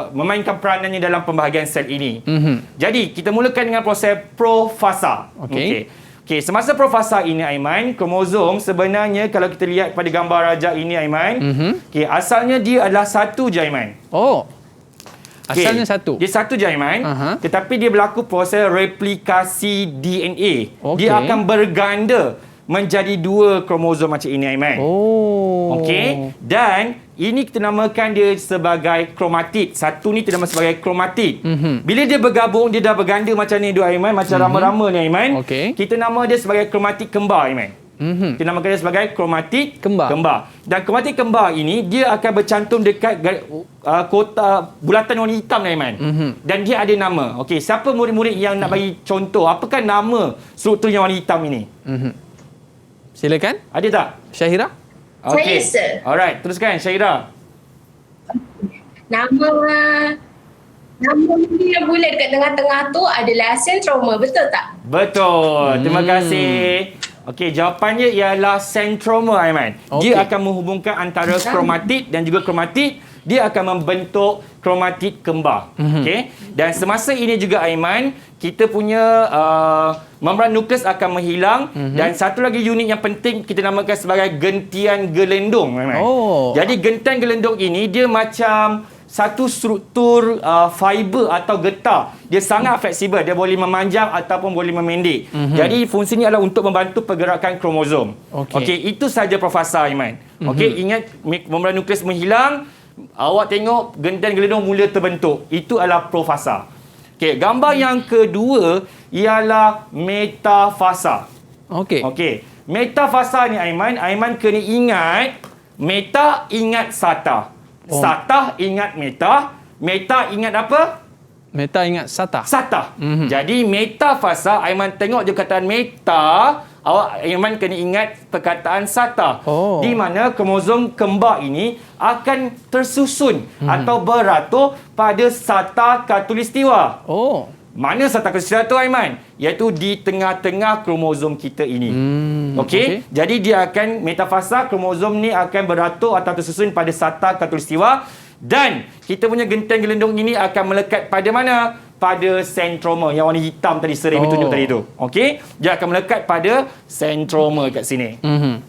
C: memainkan peranannya dalam pembahagian sel ini. Jadi, kita mulakan dengan proses profasa. Okey, semasa profasa ini, Aiman, kromosom sebenarnya kalau kita lihat pada gambar rajak ini, Aiman, asalnya dia adalah satu je, Aiman. Asalnya satu. Dia satu je, Aiman. Tetapi dia berlaku proses replikasi DNA. Dia akan berganda menjadi 2 kromosom macam ini, Aiman. Okey. Dan ini kita namakan dia sebagai kromatid. Satu ni kita nama sebagai kromatid. Bila dia bergabung, dia dah berganda macam ni, dua, Aiman. Macam rama-rama ni, Aiman. Kita nama dia sebagai kromatid kembar, Aiman. Kita namakan dia sebagai kromatid kembar. Dan kromatid kembar ini dia akan bercantum dekat kotak bulatan warna hitam ni, Aiman. Dan dia ada nama. Okey, siapa murid-murid yang nak bagi contoh apakah nama struktur yang warna hitam ini?
B: Silakan.
C: Ada tak?
B: Syahira?
C: Okey.
D: Saya, sir.
C: Alright, teruskan Syahira.
D: Nama yang bulat dekat tengah-tengah tu adalah sentroma, betul tak?
C: Betul. Terima kasih. Okey, jawapannya ialah sentroma, Aiman. Dia akan menghubungkan antara kromatid dan juga kromatid. Dia akan membentuk kromatid kembar. Okey. Dan semasa ini juga, Aiman, kita punya membran nukleus akan menghilang. Dan satu lagi unit yang penting kita namakan sebagai gentian gelendung, Aiman. Jadi gentian gelendung ini dia macam satu struktur fiber atau getah. Dia sangat fleksibel. Dia boleh memanjang ataupun boleh memendek. Jadi fungsinya adalah untuk membantu pergerakan kromosom. Okey, itu saja profasa, Aiman. Okey, ingat membran nukleus menghilang, awak tengok gentian gelendung mula terbentuk. Itu adalah profasa. Okey, gambar yang kedua ialah metafasa. Okey, metafasa ni, Aiman kena ingat meta ingat sata. Sata ingat meta. Meta ingat apa?
B: Meta ingat sata.
C: Jadi metafasa, Aiman tengok je perkataan meta, Aiman kena ingat perkataan sata. Di mana kromosom kembar ini akan tersusun atau beratur pada sata khatulistiwa. Mana sata khatulistiwa tu, Aiman? Iaitu di tengah-tengah kromosom kita ini. Okey? Jadi dia akan metafasa, kromosom ni akan beratur atau tersusun pada sata khatulistiwa. Dan kita punya gentian gelendung ini akan melekat pada mana? Pada sentroma yang warna hitam tadi, Serimi tunjuk tadi tu. Okey? Dia akan melekat pada sentroma kat sini.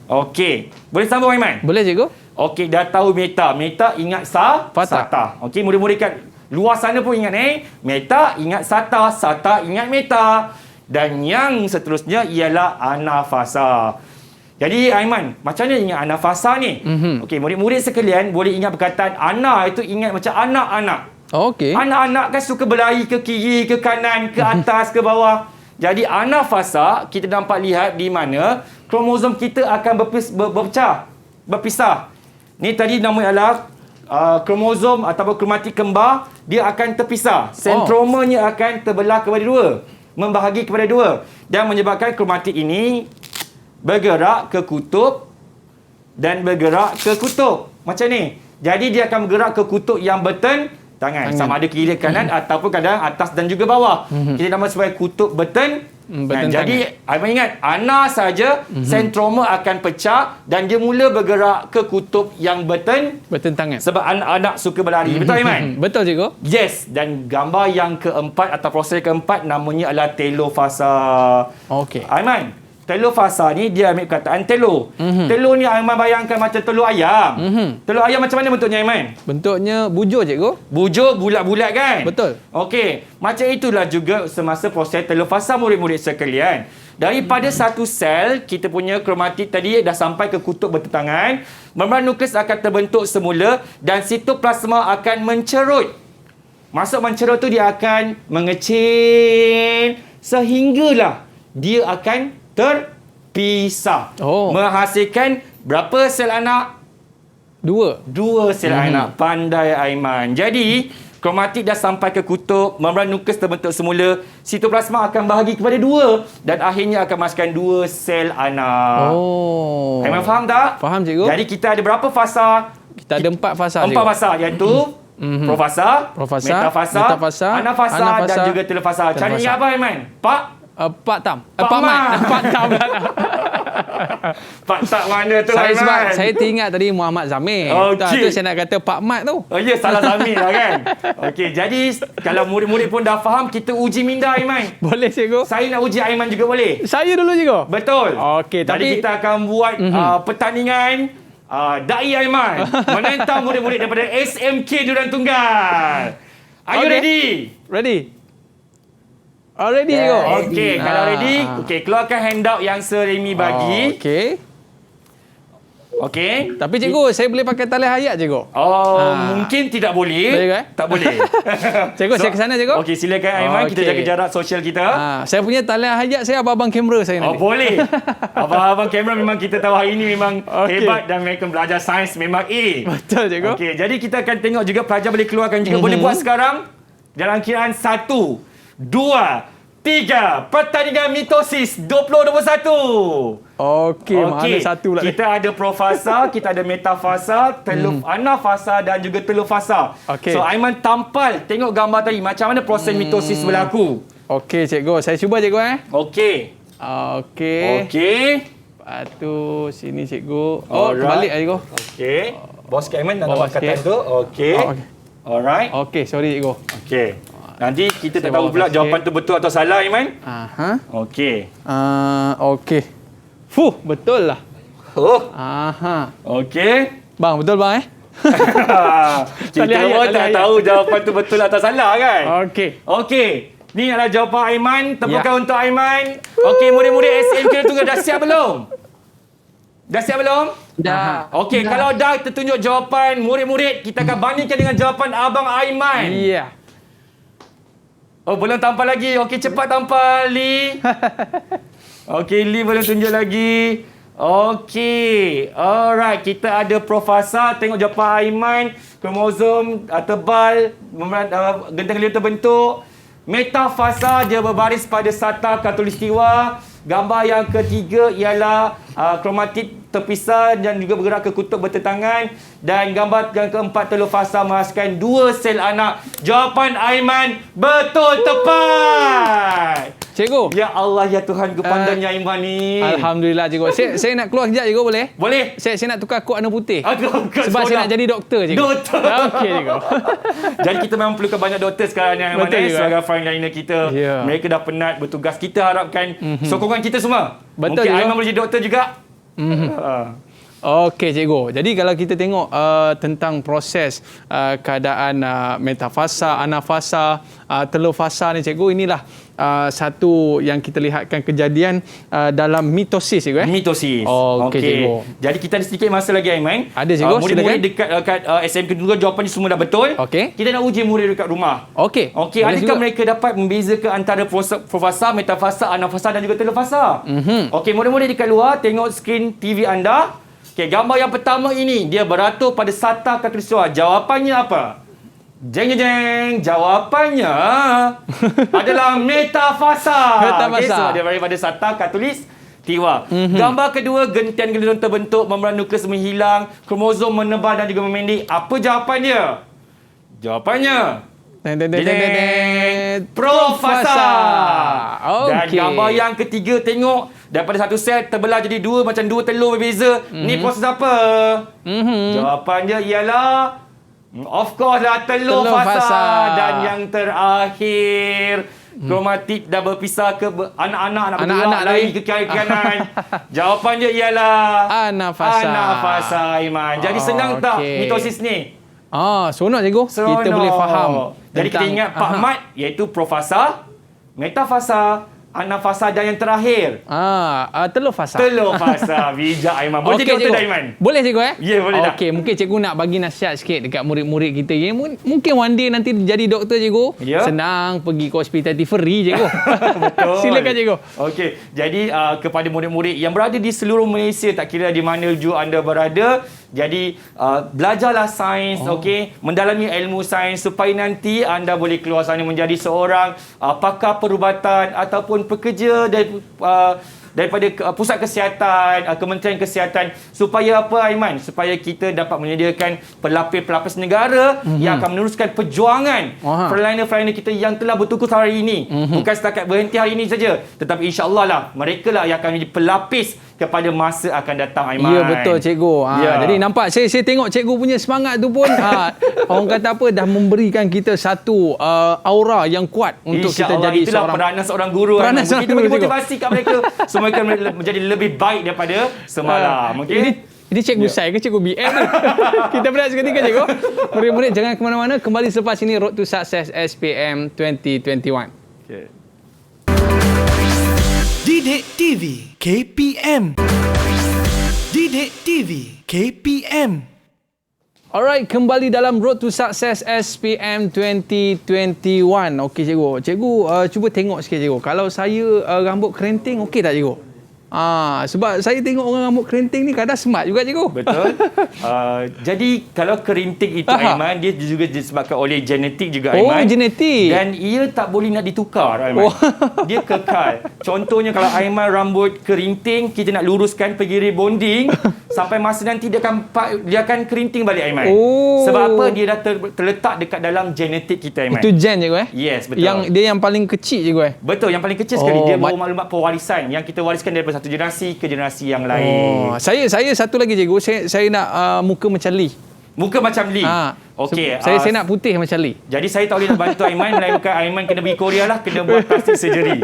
C: Okey. Boleh sambung, Aiman?
B: Boleh, cikgu.
C: Okey, dah tahu meta. Meta ingat sata. Okey, murid-murid kat luar sana pun ingat meta ingat sata, sata ingat meta. Dan yang seterusnya ialah anafasa. Jadi, Aiman, macam mana ingat anafasa ni? Okey, murid-murid sekalian boleh ingat perkataan ana itu ingat macam anak-anak. Anak-anak kan suka berlari ke kiri, ke kanan, ke atas, ke bawah. Jadi anafasa kita dapat lihat di mana kromosom kita akan berpisah. Ni tadi nama ialah kromosom ataupun kromatid kembar, dia akan terpisah. Sentromanya akan terbelah kepada 2, membahagi kepada 2 dan menyebabkan kromatid ini bergerak ke kutub dan bergerak ke kutub. Macam ni. Jadi dia akan bergerak ke kutub yang bertentangan. Sama ada kiri kanan ataupun kadang atas dan juga bawah. Kita nama sebagai kutub jadi Aiman ingat, ana saja sentroma akan pecah dan dia mula bergerak ke kutub yang
B: bertentangan.
C: Sebab anak-anak suka berlari. Betul, Aiman?
B: Betul, cikgu.
C: Yes. Dan gambar yang keempat atau proses keempat namanya adalah telofasa. Aiman, telur fasa ni dia ambil perkataan telur. Telur ni Aiman bayangkan macam telur ayam. Telur ayam macam mana bentuknya, Aiman?
B: Bentuknya bujur, cikgu.
C: Bujur, bulat-bulat kan?
B: Betul.
C: Okey. Macam itulah juga semasa proses telur fasa, murid-murid sekalian. Daripada satu sel, kita punya kromatid tadi dah sampai ke kutub bertentangan. Membran nukleus akan terbentuk semula dan sitoplasma akan mencerut. Masuk mencerut tu dia akan mengecil sehinggalah dia akan terpisah. Menghasilkan berapa sel anak?
B: 2
C: sel anak. Pandai, Aiman. Jadi kromatik dah sampai ke kutub, membran nukleus terbentuk semula, sitoplasma akan bahagi kepada 2 dan akhirnya akan masukkan 2 sel anak.
B: Oh.
C: Aiman faham tak?
B: Faham, cikgu.
C: Jadi kita ada berapa fasa?
B: Kita ada 4 fasa.
C: 4 fasa iaitu profasa, metafasa, anafasa dan juga telofasa. Cara ingat apa Aiman?
B: Pak Tam. Pak Mat. Pak Tam.
C: Pak tak mana tu
B: Saya
C: Aiman?
B: sebab saya teringat tadi Muhammad Zamir.
C: Okey.
B: Tu saya nak kata Pak Mat tu.
C: Oh ya, salah Zamir lah kan. Okey, jadi kalau murid-murid pun dah faham, kita uji minda Aiman.
B: Boleh, cikgu?
C: Saya nak uji Aiman juga boleh?
B: Saya dulu, cikgu?
C: Betul.
B: Okey,
C: Jadi
B: tapi
C: kita akan buat pertandingan Dai Aiman menentang murid-murid daripada SMK Duran Tunggal. Are you ready?
B: Ready. Ready, cikgu?
C: Okey, kalau ready, okey, keluarkan handout yang Sir Remy bagi.
B: Okey. Okey. Tapi cikgu, saya boleh pakai talian hayat, cikgu?
C: Mungkin tidak boleh.
B: Boleh ke?
C: Tak boleh.
B: Cikgu, saya ke sana, cikgu?
C: Okey, silakan Aiman, kita jaga jarak sosial kita.
B: Saya punya talian hayat saya abang-abang kamera saya nanti.
C: Boleh. Abang-abang kamera memang kita tahu hari ini memang hebat dan mereka belajar sains memang A.
B: Betul, cikgu.
C: Okey, jadi kita akan tengok juga pelajar boleh keluarkan juga. Boleh buat sekarang dalam kiraan 1, 2, 3. Pertandingan mitosis 2021.
B: Okey, mana satu pula.
C: Kita ada profasa, kita ada metafasa, anafasa dan juga telofasa.
B: Okey.
C: So Aiman tampal, tengok gambar tadi macam mana proses mitosis berlaku.
B: Okey, cikgu. Saya cuba, cikgu.
C: Okey.
B: Okey. Lepas tu sini, cikgu. Terbalik, cikgu.
C: Okey. Bawa sikit Aiman nak gambar kata tu. Okey. Alright.
B: Okey, sorry, cikgu.
C: Okey. Nanti kita tak tahu pula jawapan tu betul atau salah, Aiman. Okey.
B: Okey. Betul lah.
C: Okey.
B: Bang, betul bang
C: Kita pun tak tahu jawapan tu betul atau salah kan?
B: Okey.
C: Okey. Ni adalah jawapan Aiman. Tepukan untuk Aiman. Okey, murid-murid SMK Tunggal dah siap belum? Dah siap belum?
H: Dah.
C: Okey, kalau dah tertunjuk jawapan murid-murid, kita akan bandingkan dengan jawapan Abang Aiman.
B: Ya.
C: Belum tampal lagi. Okey, cepat tampal, Lee. Okey, Lee belum tunjuk lagi. Okey. Alright, kita ada profasa. Tengok jawapan Aiman. Kromosom tebal, genteng-genteng terbentuk. Metafasa, dia berbaris pada sata khatulistiwa. Gambar yang ketiga ialah kromatik terpisah dan juga bergerak ke kutub bertentangan. Dan gambar yang keempat telofasa menghasilkan 2 sel anak. Jawapan Aiman betul tepat.
B: Cikgu.
C: Ya Allah, ya Tuhan, pandangnya Aiman ni.
B: Alhamdulillah, cikgu. Saya nak keluar kejap, cikgu, boleh?
C: Boleh.
B: Saya nak tukar kod warna putih. Sebab saya nak jadi doktor, cikgu.
C: Doktor.
B: Okey, cikgu.
C: Jadi kita memang perlukan banyak doktor sekarang ni, Aiman. Sebagai frontliner kita.
B: Yeah.
C: Mereka dah penat bertugas. Kita harapkan sokongan kita semua.
B: Betul,
C: mungkin
B: cikgu.
C: Aiman boleh jadi doktor juga.
B: Okey, cikgu. Jadi kalau kita tengok tentang proses keadaan metafasa, anafasa, telofasa ni, cikgu, inilah satu yang kita lihatkan kejadian dalam mitosis, cikgu.
C: Mitosis.
B: Okey, cikgu.
C: Jadi kita ada sedikit masa lagi, Aiman.
B: Ada, cikgu.
C: Murid-murid dekat SMK juga jawapan ni semua dah betul.
B: Okey.
C: Kita nak uji murid dekat rumah.
B: Okey.
C: Okey, adakah mereka dapat membezakan antara profasa, metafasa, anafasa dan juga telofasa? Okey, murid-murid dekat luar, tengok skrin TV anda. Okey, gambar yang pertama ini, dia beratur pada sata khatulistiwa. Jawapannya apa? Jeng. Jawapannya adalah metafasa.
B: Metafasa.
C: Okay, so dia daripada sata khatulistiwa. Gambar kedua, gentian-gentian terbentuk, membran nukleus menghilang, kromosom menebal dan juga memendek. Apa jawapan dia? Jawapannya profasa. Dan gambar yang ketiga, tengok daripada satu sel terbelah jadi 2 macam 2 telur berbeza. Ni proses apa? Jawapannya ialah of course lah telur fasa. Dan yang terakhir, kromatik dah berpisah ke anak-anak nak lari ke kiri kanan. Jawapannya ialah anafasa, Aiman. Jadi senang tak mitosis ni?
B: Seronok, cikgu. Kita boleh faham.
C: Jadi kita ingat Pak Mat iaitu profasa, metafasa, anafasa dan yang terakhir
B: telofasa.
C: Bijak, Aiman. Boleh jadi doktor dah, Aiman?
B: Boleh, cikgu?
C: Ya, boleh dah.
B: Okey, mungkin cikgu nak bagi nasihat sikit dekat murid-murid kita. Mungkin one day nanti jadi doktor, cikgu.
C: Ya.
B: Senang pergi ke hospitality free, cikgu.
C: Betul.
B: Silakan, cikgu.
C: Okey, jadi kepada murid-murid yang berada di seluruh Malaysia, tak kira di mana anda berada, Jadi belajarlah sains, okey, mendalami ilmu sains supaya nanti anda boleh keluar sana menjadi seorang pakar perubatan ataupun pekerja daripada pusat kesihatan, Kementerian Kesihatan, supaya apa, Aiman? Supaya kita dapat menyediakan pelapis-pelapis negara yang akan meneruskan perjuangan pelayanan-pelayanan kita yang telah bertukus hari ini. Bukan setakat berhenti hari ini saja, tetapi insya-Allah lah mereka lah yang akan menjadi pelapis kepada masa akan datang, Aiman.
B: Ya, betul cikgu. Jadi nampak saya tengok cikgu punya semangat tu pun orang kata apa, dah memberikan kita satu aura yang kuat untuk kita jadi
C: itulah peranan seorang guru. Kita bagi motivasi kat mereka supaya mereka menjadi lebih baik daripada semalam. Okey.
B: Ini cikgu Sai ke cikgu BM ni? Kita berehat seketika cikgu. Murid-murid jangan ke mana-mana, kembali selepas ini Road to Success SPM 2021.
C: Okay.
A: Didik TV KPM. Didik TV KPM.
B: Alright, kembali dalam Road to Success SPM 2021. Okey cikgu. Cikgu cuba tengok sikit cikgu. Kalau saya rambut kerinting okey tak cikgu? Sebab saya tengok orang rambut kerinting ni kadang smart juga cikgu.
C: Betul. Jadi kalau kerinting itu, Aiman, dia juga disebabkan oleh genetik juga, Aiman.
B: Genetik.
C: Dan ia tak boleh nak ditukar, Aiman. Dia kekal. Contohnya kalau Aiman rambut kerinting, kita nak luruskan pergi rebonding, sampai masa nanti dia akan kerinting balik, Aiman. Sebab apa? Dia dah terletak dekat dalam genetik kita, Aiman.
B: Itu gen cikgu
C: Yes, betul.
B: Dia yang paling kecil cikgu
C: Betul, yang paling kecil sekali. Dia bawa maklumat pewarisan yang kita wariskan daripada satu generasi ke generasi yang lain.
B: Saya satu lagi cikgu, saya nak muka macam Lee.
C: Muka macam Lee. Okey.
B: Saya nak putih macam Lee.
C: Jadi saya tak boleh nak bantu Aiman, melainkan Aiman kena pergi Korea lah, kena buat plastik surgery.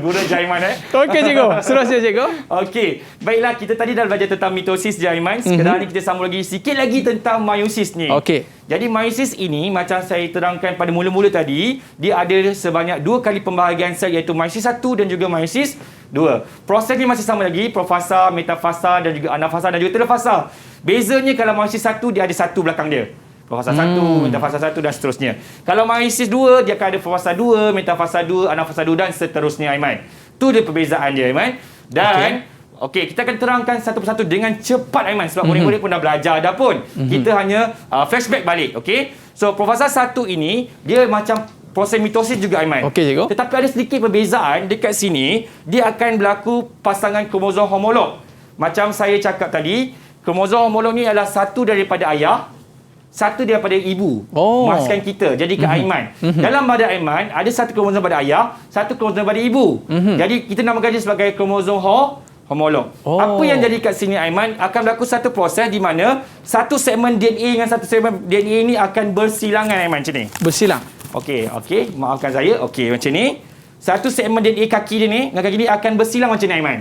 C: Guna je Aiman
B: Okey cikgu, seterusnya cikgu.
C: Okey. Baiklah, kita tadi dah belajar tentang mitosis je, Aiman. Sekarang ni kita sambung lagi sikit lagi tentang meiosis ni.
B: Okey.
C: Jadi meiosis ini macam saya terangkan pada mula-mula tadi, dia ada sebanyak 2 kali pembahagian sel, iaitu meiosis 1 dan juga meiosis 2. Proses ni masih sama lagi, profasa, metafasa dan juga anafasa dan juga telofasa. Bezanya kalau meiosis 1 dia ada satu belakang dia. Profasa 1, metafasa 1 dan seterusnya. Kalau meiosis 2 dia akan ada profasa 2, metafasa 2, anafasa 2 dan seterusnya, Aiman. Tu dia perbezaan dia, Aiman. Dan okey, kita akan terangkan satu persatu dengan cepat, Aiman, sebab murid-murid pun dah belajar dah pun. Kita hanya flashback balik, okey? So profasa 1 ini dia macam proses mitosis juga, Aiman.
B: Okey cikgu.
C: Tetapi ada sedikit perbezaan dekat sini, dia akan berlaku pasangan kromosom homolog. Macam saya cakap tadi, kromosom homolog ni adalah satu daripada ayah, satu daripada ibu. Maksudkan kita. Jadi ke Aiman. Dalam badan Aiman ada satu kromosom pada ayah, satu kromosom pada ibu. Jadi kita namakan dia sebagai kromosom homolog. Apa yang jadi kat sini, Aiman, akan berlaku satu proses di mana satu segmen DNA dengan satu segmen DNA ini akan bersilangan, Aiman, macam ni.
B: Bersilang.
C: Okey, maafkan saya. Okey, macam ni. Satu segmen DNA kaki dia ni dengan kaki ni akan bersilang macam ni, Aiman.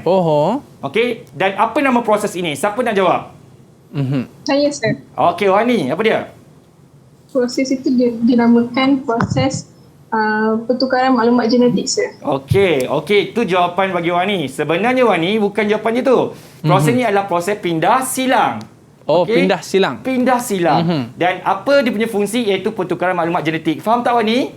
C: Okey, dan apa nama proses ini? Siapa nak jawab?
F: Saya, sir.
C: Okey, Wani, apa dia?
F: Proses itu dinamakan proses pertukaran maklumat genetik, sir.
C: Okey, itu jawapan bagi Wani. Sebenarnya Wani bukan jawapannya tu. Proses ni adalah proses pindah silang.
B: Pindah silang.
C: Pindah silang. Dan apa dia punya fungsi, iaitu pertukaran maklumat genetik. Faham tak, Wani?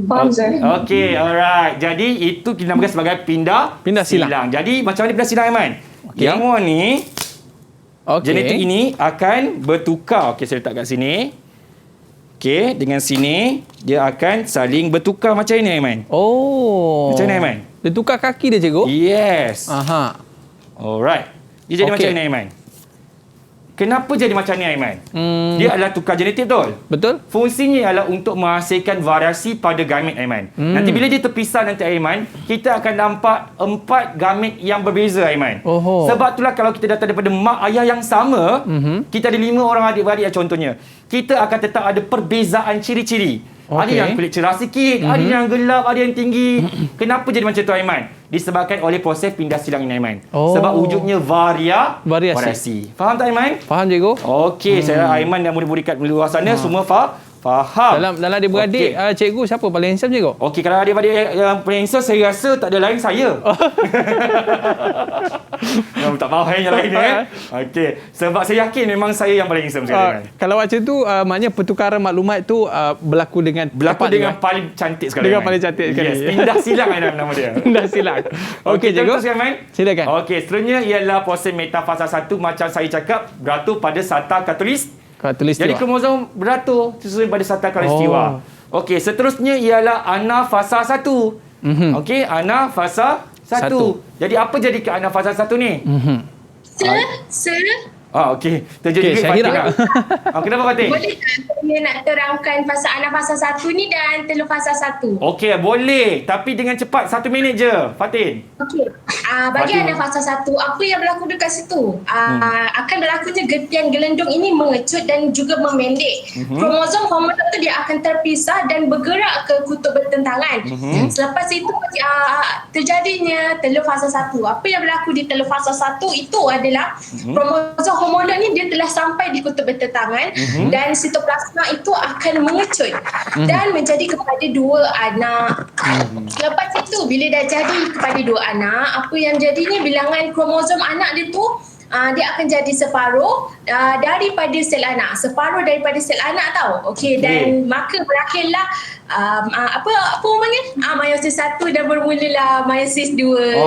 F: Faham, sir.
C: Okey, alright. Jadi itu kita namakan sebagai pindah silang. Jadi macam mana pindah silang, Aiman? Yang Wani, genetik ini akan bertukar. Okey, saya letak kat sini. Okey, dengan sini dia akan saling bertukar macam ini, Aiman. Macam ni, Aiman?
B: Dia tukar kaki dia, cikgu?
C: Yes. Alright. Dia jadi macam ni, Aiman. Kenapa jadi macam ni, Aiman? Dia adalah tukar genetik, betul?
B: Betul.
C: Fungsinya adalah untuk menghasilkan variasi pada gamet, Aiman. Nanti bila dia terpisah nanti, Aiman, kita akan nampak 4 gamet yang berbeza, Aiman. Sebab itulah kalau kita datang daripada mak ayah yang sama, kita ada 5 orang adik-beradik contohnya. Kita akan tetap ada perbezaan ciri-ciri. Ada yang kulit cerah sikit, ada yang gelap, ada yang tinggi. Kenapa jadi macam tu, Aiman? Disebabkan oleh proses pindah silang ini, Aiman. Sebab wujudnya variasi. Faham tak, Aiman?
B: Faham, cikgu.
C: Okey, saya Aiman dan murid-murid kat luar sana semua Faham.
B: Dalam adik-beradik, cikgu siapa paling handsome cikgu?
C: Okey, kalau adik-adik yang paling handsome, saya rasa tak ada lain saya. Tak faham yang lain Okey, sebab saya yakin memang saya yang paling handsome sekali.
B: Kalau macam tu, maknanya pertukaran maklumat tu berlaku dengan
C: paling cantik sekali.
B: Dengan paling cantik sekali.
C: Yes, pindah silang nama dia.
B: Pindah silang. Okey, cikgu. Silakan.
C: Okey, seterusnya ialah proses metafasa 1 macam saya cakap, beratur pada sata katulistiwa. Jadi kromosom beratur sesuai pada sata katulistiwa. Okey, seterusnya ialah anafasa 1. Okey, anafasa 1. Jadi apa jadi ke anafasa 1 ni? Okey. Terjadi Fatin. Kenapa Fatin?
D: Boleh tak saya nak terangkan fasa anafasa 1 ni dan telur fasa 1?
C: Okey, boleh. Tapi dengan cepat, 1 minit je, Fatin.
D: Okey. Bagi anafasa 1, apa yang berlaku dekat situ? Akan berlakunya gentian gelendung ini mengecut dan juga memendek. Kromosom homolog tu dia akan terpisah dan bergerak ke kutub bertentangan. Selepas itu terjadinya telur fasa 1. Apa yang berlaku di telur fasa 1 itu adalah kromosom homolog ni dia telah sampai di kutub bertentangan dan sitoplasma itu akan mengecut dan menjadi kepada 2 anak. Lepas itu bila dah jadi kepada 2 anak, apa yang jadinya bilangan kromosom anak dia tu dia akan jadi separuh daripada sel anak. Separuh daripada sel anak tau. Okey, dan maka berakhirlah apa orang panggil? Meiosis 1 dan bermulalah meiosis 2.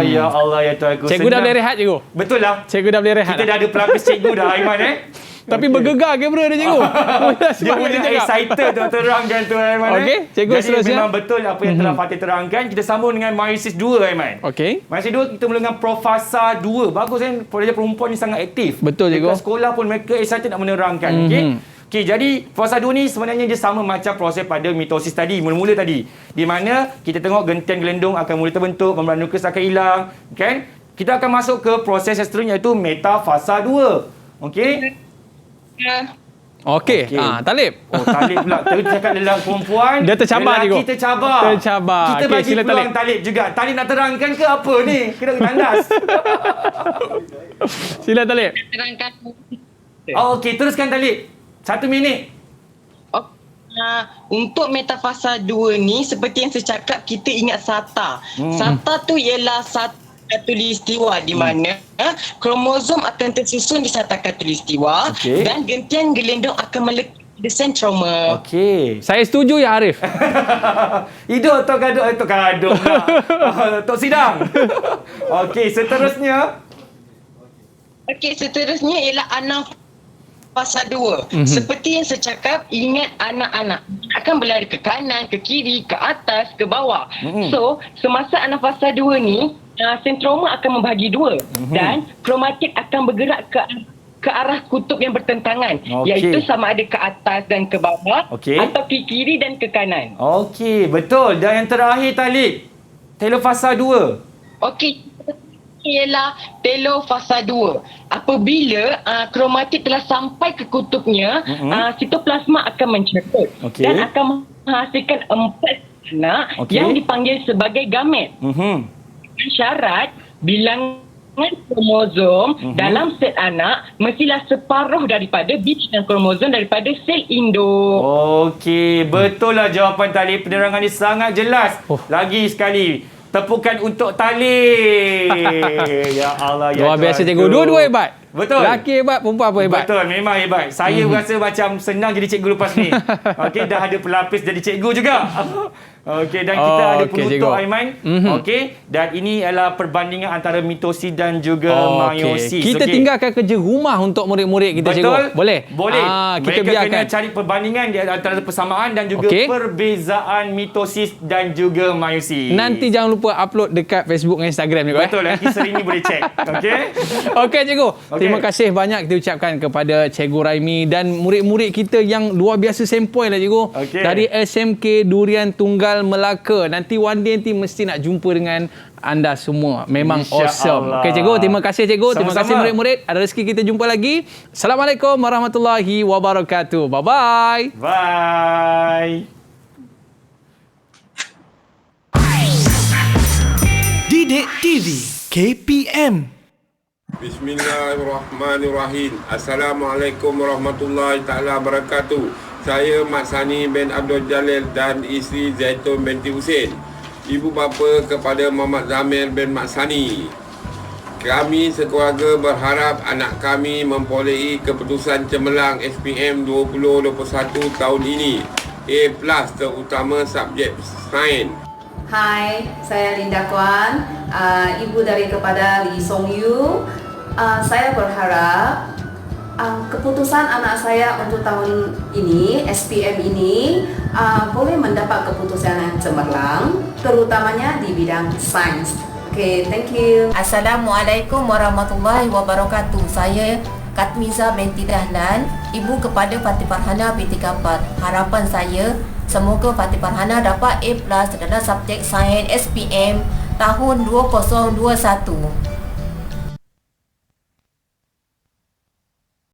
C: Ya Allah ya Tuhanku.
B: Cikgu dah boleh rehat cikgu.
C: Betul lah.
B: Cikgu dah boleh rehat.
C: Kita dah ada pelapis cikgu dah Aiman
B: Tapi bergegar kamera dia cikgu.
C: Dia punya excited tu terangkan tu Aiman.
B: Okey, cikgu
C: jadi
B: seterusnya.
C: Memang betul apa yang telah Fatih terangkan. Kita sambung dengan meiosis 2 Aiman.
B: Okey.
C: Meiosis 2 kita mula dengan profasa 2. Bagus kan? Pelajar perempuan ni sangat aktif.
B: Betul cikgu.
C: Dekat sekolah pun mereka excited nak menerangkan. Okey. Okey, jadi fasa 2 ni sebenarnya dia sama macam proses pada mitosis tadi, mula-mula tadi. Di mana kita tengok gentian gelendung akan mula terbentuk, membrana nukleus akan hilang, kan? Kita akan masuk ke proses yang seterusnya iaitu metafasa 2. Okey?
B: Okey. Talib.
C: Talib pula. Terus cakap dalam perempuan.
B: Dia tercabar cikgu.
C: Kita tercabar. Kita bagi peluang Talib juga. Talib nak terangkan ke apa ni? Kena tandas.
B: Sila Talib.
I: Terangkan.
C: Okey, teruskan Talib. 1 minit.
I: Untuk metafasa 2 ni seperti yang saya cakap, kita ingat SATA. SATA tu ialah satu katulistiwa di mana kromosom akan tersusun di sata katulistiwa dan gentian gelendung akan melekat di sentroma.
C: Okey.
B: Saya setuju ya Arif.
C: Hidup Tok Kaduk, Tok Kaduk lah. Tok Sidang. Okey, seterusnya.
I: Okey, seterusnya ialah anafasa 2. Seperti yang saya cakap, ingat anak-anak akan berlari ke kanan, ke kiri, ke atas, ke bawah. So, semasa anafasa 2 ni, sentroma akan membahagi 2 dan kromatik akan bergerak ke arah kutub yang bertentangan, iaitu sama ada ke atas dan ke bawah atau ke kiri dan ke kanan.
C: Okey, betul. Dan yang terakhir Talib, telofasa 2.
I: Okey, ialah telofasa 2. Apabila kromatik telah sampai ke kutubnya, sitoplasma akan mencekut dan akan menghasilkan 4 anak yang dipanggil sebagai gamet. Syarat bilangan kromosom dalam set anak mestilah separuh daripada bilangan kromosom daripada sel induk.
C: Okey, betul lah jawapan Talib. Penerangan ni sangat jelas. Lagi sekali, tepukan untuk Talib. Ya Allah, ya
B: luar biasa cikgu. Dua-dua hebat.
C: Betul.
B: Lelaki hebat, perempuan pun hebat.
C: Betul, memang hebat. Saya rasa macam senang jadi cikgu lepas ni. Okey, dah ada pelapis jadi cikgu juga. Okey, dan kita ada penutup Aiman. Okey, dan ini adalah perbandingan antara mitosis dan juga meiosis.
B: Kita tinggalkan kerja rumah untuk murid-murid kita cikgu. Boleh?
C: Boleh.
B: Kita
C: mereka
B: biarkan.
C: kena cari perbandingan di antara persamaan dan juga perbezaan mitosis dan juga meiosis.
B: Nanti jangan lupa upload dekat Facebook dan Instagram juga.
C: Betul, nanti sering ni boleh cek. Okey.
B: Okey cikgu. Terima kasih banyak kita ucapkan kepada Cikgu Raimi dan murid-murid kita yang luar biasa sempoi lah cikgu. Dari SMK Durian Tunggal Melaka. Nanti one day mesti nak jumpa dengan anda semua. Memang awesome. Okey cikgu, terima kasih cikgu. Terima kasih murid-murid. Ada rezeki kita jumpa lagi. Assalamualaikum warahmatullahi wabarakatuh. Bye-bye.
C: Bye.
A: Didik TV KPM.
K: Bismillahirrahmanirrahim. Assalamualaikum warahmatullahi taala wabarakatuh. Saya Mat Sani bin Abdul Jalil dan isteri Zaitun binti Husin. Ibu bapa kepada Muhammad Zamir bin Mat Sani. Kami sekeluarga berharap anak kami memperolehi keputusan cemerlang SPM 2021 tahun ini. A+ terutama subjek sains.
L: Hai, saya Linda Kwan, ibu dari kepada Lee Song Yu. Saya berharap keputusan anak saya untuk tahun ini, SPM ini, boleh mendapat keputusan yang cemerlang, terutamanya di bidang sains. Okay, thank you.
M: Assalamualaikum warahmatullahi wabarakatuh. Saya Katmiza binti Dahlan, ibu kepada Fatih Farhana binti Gafar. Harapan saya semoga Fatih Farhana dapat A+ dalam subjek sains SPM tahun 2021.